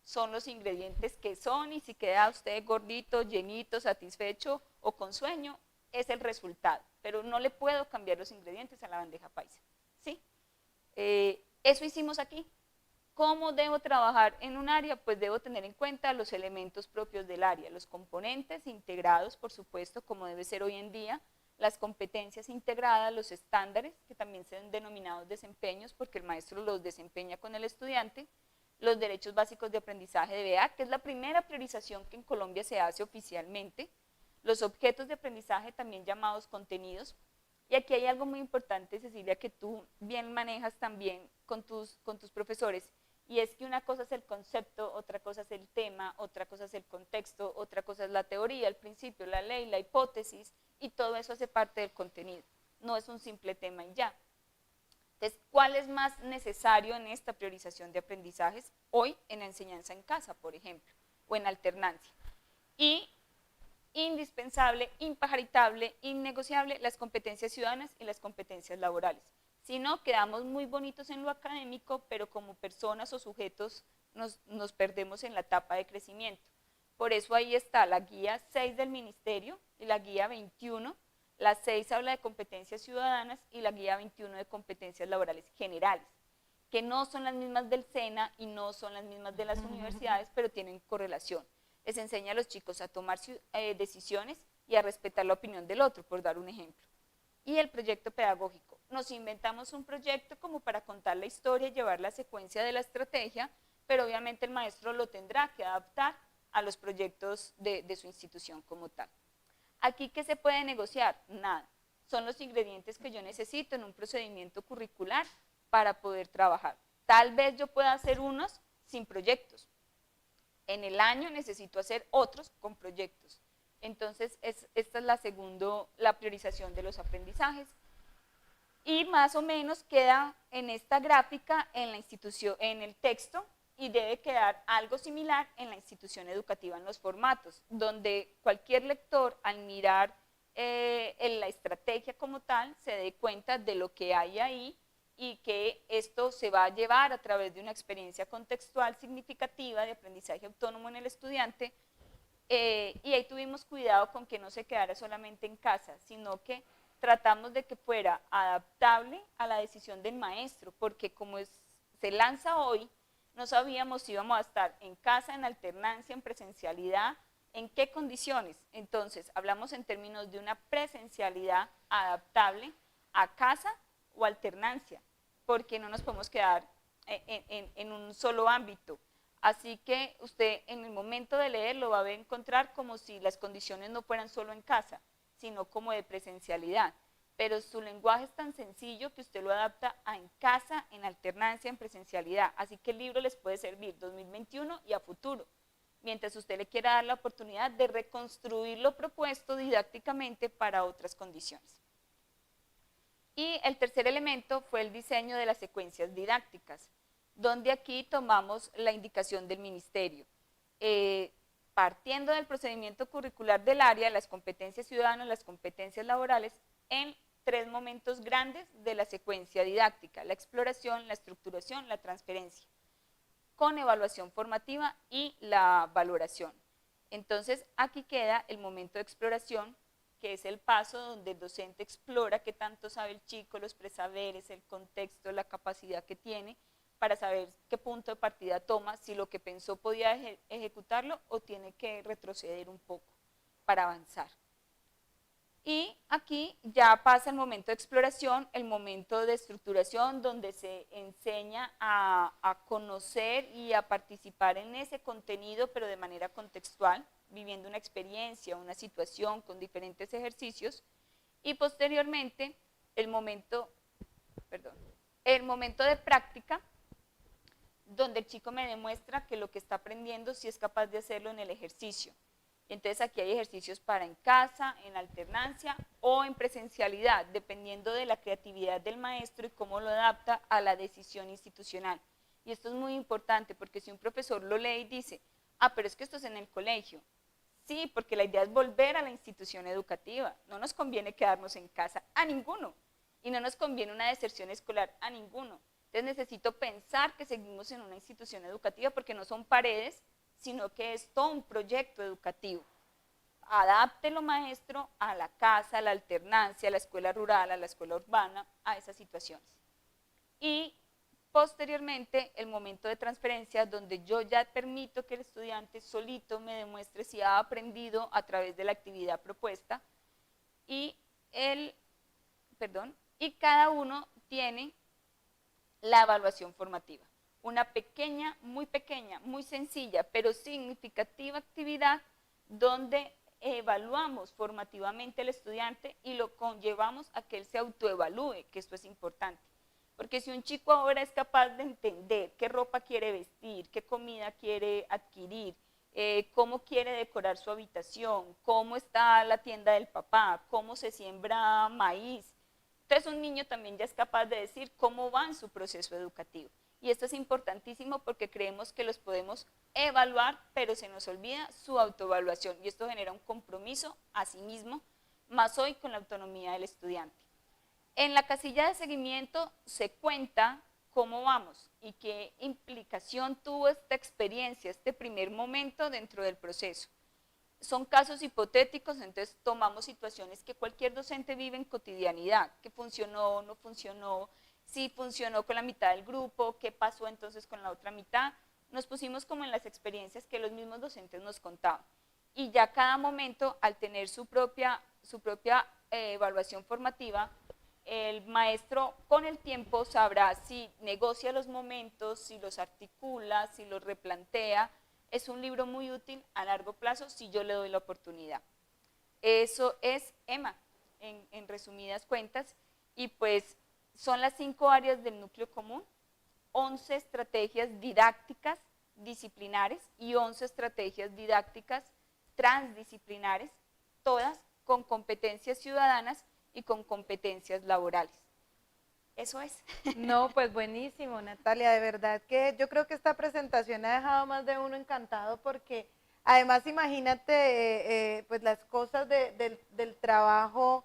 son los ingredientes que son, y si queda usted gordito, llenito, satisfecho o con sueño, es el resultado, pero no le puedo cambiar los ingredientes a la bandeja paisa, ¿sí? Eso hicimos aquí, ¿Cómo debo trabajar en un área? Pues debo tener en cuenta los elementos propios del área, los componentes integrados, por supuesto, como debe ser hoy en día, las competencias integradas, los estándares, que también son denominados desempeños, porque el maestro los desempeña con el estudiante, los derechos básicos de aprendizaje de BEA, que es la primera priorización que en Colombia se hace oficialmente, los objetos de aprendizaje, también llamados contenidos, y aquí hay algo muy importante, Cecilia, que tú bien manejas también con tus profesores, y es que una cosa es el concepto, otra cosa es el tema, otra cosa es el contexto, otra cosa es la teoría, el principio, la ley, la hipótesis, y todo eso hace parte del contenido, no es un simple tema y ya. Entonces, ¿cuál es más necesario en esta priorización de aprendizajes hoy en enseñanza en casa, por ejemplo, o en alternancia? Y indispensable, imparitable, innegociable, las competencias ciudadanas y las competencias laborales. Si no, quedamos muy bonitos en lo académico, pero como personas o sujetos nos perdemos en la etapa de crecimiento. Por eso ahí está la guía 6 del ministerio y la guía 21. La 6 habla de competencias ciudadanas y la guía 21 de competencias laborales generales, que no son las mismas del SENA y no son las mismas de las universidades, pero tienen correlación. Les enseña a los chicos a tomar decisiones y a respetar la opinión del otro, por dar un ejemplo. Y el proyecto pedagógico. Nos inventamos un proyecto como para contar la historia y llevar la secuencia de la estrategia, pero obviamente el maestro lo tendrá que adaptar a los proyectos de su institución como tal. ¿Aquí qué se puede negociar? Nada. Son los ingredientes que yo necesito en un procedimiento curricular para poder trabajar. Tal vez yo pueda hacer unos sin proyectos. En el año necesito hacer otros con proyectos. Entonces, esta es la priorización de los aprendizajes. Y más o menos queda en esta gráfica en la institución, en el texto, y debe quedar algo similar en la institución educativa en los formatos, donde cualquier lector al mirar en la estrategia como tal se dé cuenta de lo que hay ahí y que esto se va a llevar a través de una experiencia contextual significativa de aprendizaje autónomo en el estudiante, y ahí tuvimos cuidado con que no se quedara solamente en casa, sino que tratamos de que fuera adaptable a la decisión del maestro, porque como se lanza hoy, no sabíamos si íbamos a estar en casa, en alternancia, en presencialidad, en qué condiciones. Entonces, hablamos en términos de una presencialidad adaptable a casa o alternancia, porque no nos podemos quedar en un solo ámbito. Así que usted en el momento de leer lo va a encontrar como si las condiciones no fueran solo en casa, sino como de presencialidad. Pero su lenguaje es tan sencillo que usted lo adapta a en casa, en alternancia, en presencialidad. Así que el libro les puede servir 2021 y a futuro, mientras usted le quiera dar la oportunidad de reconstruir lo propuesto didácticamente para otras condiciones. Y el tercer elemento fue el diseño de las secuencias didácticas, donde aquí tomamos la indicación del ministerio. Partiendo del procedimiento curricular del área, las competencias ciudadanas, las competencias laborales, en 3 momentos grandes de la secuencia didáctica: la exploración, la estructuración, la transferencia, con evaluación formativa y la valoración. Entonces, aquí queda el momento de exploración, que es el paso donde el docente explora qué tanto sabe el chico, los presaberes, el contexto, la capacidad que tiene, para saber qué punto de partida toma, si lo que pensó podía ejecutarlo o tiene que retroceder un poco para avanzar. Y aquí ya pasa el momento de exploración, el momento de estructuración, donde se enseña a conocer y a participar en ese contenido, pero de manera contextual, viviendo una experiencia, una situación con diferentes ejercicios. Y posteriormente el momento de práctica, donde el chico me demuestra que lo que está aprendiendo sí es capaz de hacerlo en el ejercicio. Entonces aquí hay ejercicios para en casa, en alternancia o en presencialidad, dependiendo de la creatividad del maestro y cómo lo adapta a la decisión institucional. Y esto es muy importante, porque si un profesor lo lee y dice, pero es que esto es en el colegio. Sí, porque la idea es volver a la institución educativa. No nos conviene quedarnos en casa a ninguno. Y no nos conviene una deserción escolar a ninguno. Entonces necesito pensar que seguimos en una institución educativa, porque no son paredes, sino que es todo un proyecto educativo. Adáptelo, maestro, a la casa, a la alternancia, a la escuela rural, a la escuela urbana, a esas situaciones. Y Posteriormente, el momento de transferencia, donde yo ya permito que el estudiante solito me demuestre si ha aprendido a través de la actividad propuesta, y y cada uno tiene la evaluación formativa. Una pequeña, muy sencilla, pero significativa actividad donde evaluamos formativamente al estudiante y lo conllevamos a que él se autoevalúe, que esto es importante. Porque si un chico ahora es capaz de entender qué ropa quiere vestir, qué comida quiere adquirir, cómo quiere decorar su habitación, cómo está la tienda del papá, cómo se siembra maíz, entonces un niño también ya es capaz de decir cómo va en su proceso educativo. Y esto es importantísimo porque creemos que los podemos evaluar, pero se nos olvida su autoevaluación. Y esto genera un compromiso a sí mismo, más hoy con la autonomía del estudiante. En la casilla de seguimiento se cuenta cómo vamos y qué implicación tuvo esta experiencia, este primer momento dentro del proceso. Son casos hipotéticos, entonces tomamos situaciones que cualquier docente vive en cotidianidad, qué funcionó, no funcionó, si funcionó con la mitad del grupo, qué pasó entonces con la otra mitad. Nos pusimos como en las experiencias que los mismos docentes nos contaban. Y ya cada momento, al tener su propia evaluación formativa, el maestro con el tiempo sabrá si negocia los momentos, si los articula, si los replantea. Es un libro muy útil a largo plazo si yo le doy la oportunidad. Eso es EMA, en resumidas cuentas, y pues son las 5 áreas del núcleo común, 11 estrategias didácticas disciplinares y 11 estrategias didácticas transdisciplinares, todas con competencias ciudadanas y con competencias laborales. Eso es. No, pues buenísimo, Natalia, de verdad que yo creo que esta presentación ha dejado más de uno encantado porque además imagínate pues las cosas del trabajo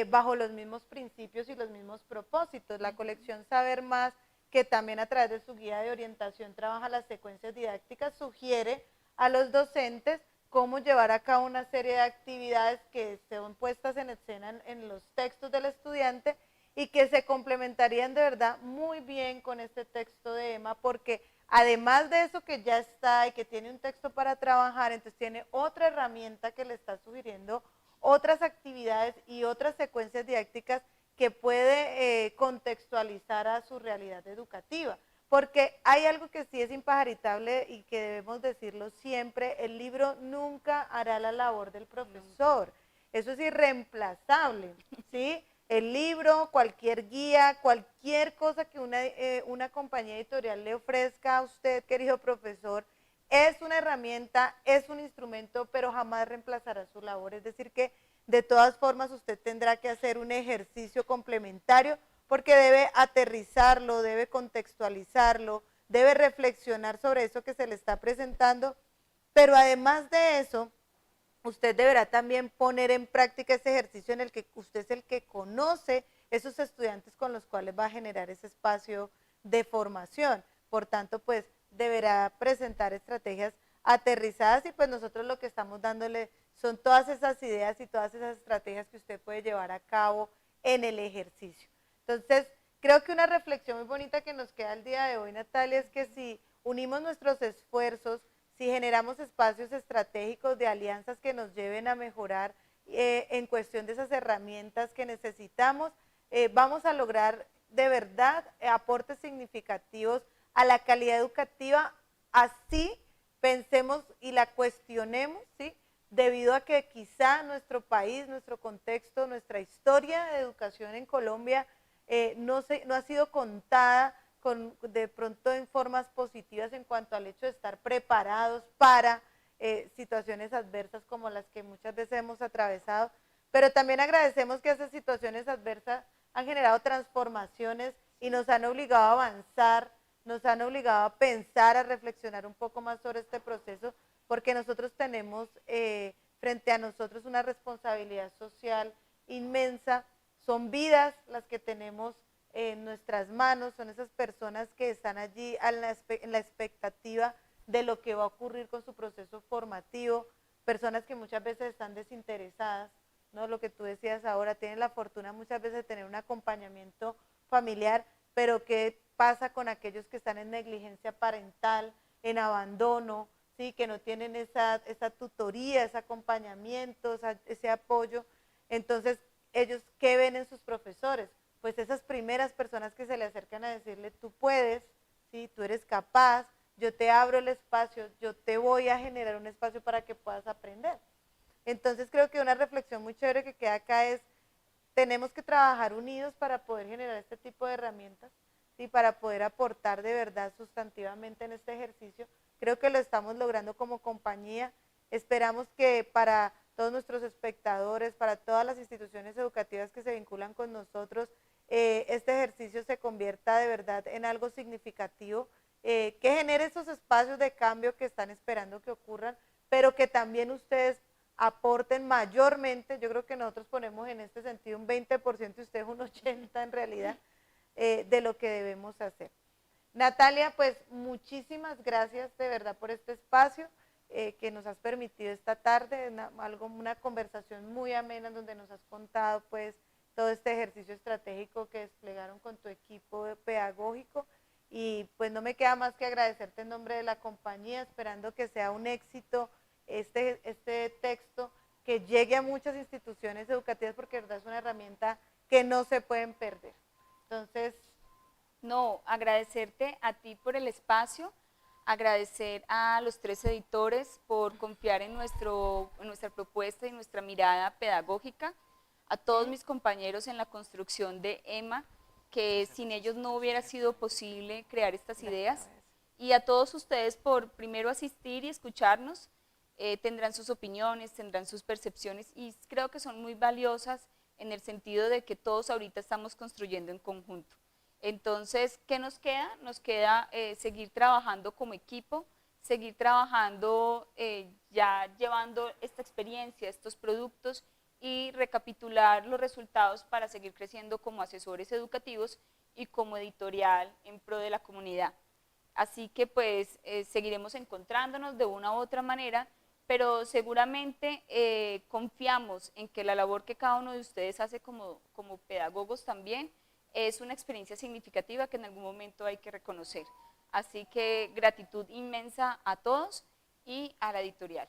bajo los mismos principios y los mismos propósitos. La colección Saber Más, que también a través de su guía de orientación trabaja las secuencias didácticas, sugiere a los docentes cómo llevar a cabo una serie de actividades que son puestas en escena en los textos del estudiante y que se complementarían de verdad muy bien con este texto de Emma, porque además de eso que ya está y que tiene un texto para trabajar, entonces tiene otra herramienta que le está sugiriendo otras actividades y otras secuencias didácticas que puede contextualizar a su realidad educativa. Porque hay algo que sí es impajaritable y que debemos decirlo siempre, el libro nunca hará la labor del profesor. Eso es irreemplazable, ¿sí? El libro, cualquier guía, cualquier cosa que una compañía editorial le ofrezca a usted, querido profesor, es una herramienta, es un instrumento, pero jamás reemplazará su labor. Es decir que de todas formas usted tendrá que hacer un ejercicio complementario porque debe aterrizarlo, debe contextualizarlo, debe reflexionar sobre eso que se le está presentando, pero además de eso, usted deberá también poner en práctica ese ejercicio en el que usted es el que conoce esos estudiantes con los cuales va a generar ese espacio de formación. Por tanto, pues deberá presentar estrategias aterrizadas y pues nosotros lo que estamos dándole son todas esas ideas y todas esas estrategias que usted puede llevar a cabo en el ejercicio. Entonces, creo que una reflexión muy bonita que nos queda el día de hoy, Natalia, es que si unimos nuestros esfuerzos, si generamos espacios estratégicos de alianzas que nos lleven a mejorar en cuestión de esas herramientas que necesitamos, vamos a lograr de verdad aportes significativos a la calidad educativa, así pensemos y la cuestionemos, ¿sí? Debido a que quizá nuestro país, nuestro contexto, nuestra historia de educación en Colombia no ha sido contada de pronto en formas positivas en cuanto al hecho de estar preparados para situaciones adversas como las que muchas veces hemos atravesado, pero también agradecemos que esas situaciones adversas han generado transformaciones y nos han obligado a avanzar, nos han obligado a pensar, a reflexionar un poco más sobre este proceso, porque nosotros tenemos frente a nosotros una responsabilidad social inmensa, son vidas las que tenemos en nuestras manos, son esas personas que están allí en la expectativa de lo que va a ocurrir con su proceso formativo, personas que muchas veces están desinteresadas, ¿no? Lo que tú decías ahora, tienen la fortuna muchas veces de tener un acompañamiento familiar, pero que pasa con aquellos que están en negligencia parental, en abandono, ¿sí? Que no tienen esa tutoría, ese acompañamiento, ese apoyo. Entonces, ellos, ¿qué ven en sus profesores? Pues esas primeras personas que se le acercan a decirle, tú puedes, ¿sí? Tú eres capaz, yo te abro el espacio, yo te voy a generar un espacio para que puedas aprender. Entonces, creo que una reflexión muy chévere que queda acá es, tenemos que trabajar unidos para poder generar este tipo de herramientas, ¿sí? Para poder aportar de verdad sustantivamente en este ejercicio. Creo que lo estamos logrando como compañía. Esperamos que para todos nuestros espectadores, para todas las instituciones educativas que se vinculan con nosotros, este ejercicio se convierta de verdad en algo significativo, que genere esos espacios de cambio que están esperando que ocurran, pero que también ustedes aporten mayormente. Yo creo que nosotros ponemos en este sentido un 20% y ustedes un 80% en realidad de lo que debemos hacer. Natalia, pues muchísimas gracias de verdad por este espacio que nos has permitido esta tarde, una conversación muy amena en donde nos has contado pues todo este ejercicio estratégico que desplegaron con tu equipo pedagógico, y pues no me queda más que agradecerte en nombre de la compañía, esperando que sea un éxito este texto, que llegue a muchas instituciones educativas, porque de verdad es una herramienta que no se pueden perder. Entonces, no, agradecerte a ti por el espacio, agradecer a los 3 editores por confiar en nuestra propuesta y nuestra mirada pedagógica, a todos mis compañeros en la construcción de EMA, que sin ellos no hubiera sido posible crear estas ideas, y a todos ustedes por primero asistir y escucharnos. Tendrán sus opiniones, tendrán sus percepciones, y creo que son muy valiosas en el sentido de que todos ahorita estamos construyendo en conjunto. Entonces, ¿qué nos queda? Nos queda seguir trabajando como equipo, seguir trabajando ya llevando esta experiencia, estos productos, y recapitular los resultados para seguir creciendo como asesores educativos y como editorial en pro de la comunidad. Así que pues seguiremos encontrándonos de una u otra manera, pero seguramente confiamos en que la labor que cada uno de ustedes hace como pedagogos también es una experiencia significativa que en algún momento hay que reconocer. Así que gratitud inmensa a todos y a la editorial.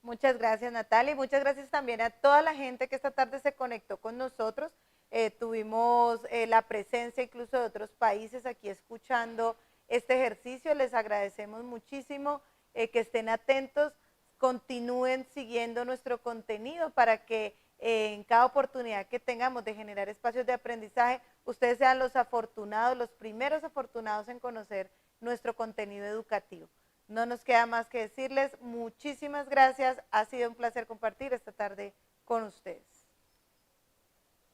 Muchas gracias, Natalia, y muchas gracias también a toda la gente que esta tarde se conectó con nosotros. Tuvimos la presencia incluso de otros países aquí escuchando este ejercicio. Les agradecemos muchísimo, que estén atentos, continúen siguiendo nuestro contenido para que en cada oportunidad que tengamos de generar espacios de aprendizaje, ustedes sean los afortunados, los primeros afortunados en conocer nuestro contenido educativo. No nos queda más que decirles muchísimas gracias, ha sido un placer compartir esta tarde con ustedes.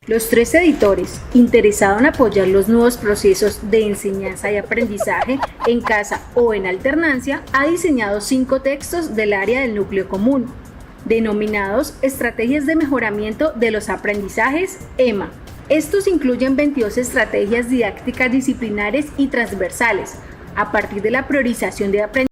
Los 3 editores, interesados en apoyar los nuevos procesos de enseñanza y aprendizaje en casa o en alternancia, ha diseñado 5 textos del área del núcleo común, denominados Estrategias de Mejoramiento de los Aprendizajes EMA. Estos incluyen 22 estrategias didácticas disciplinares y transversales, a partir de la priorización de aprendizaje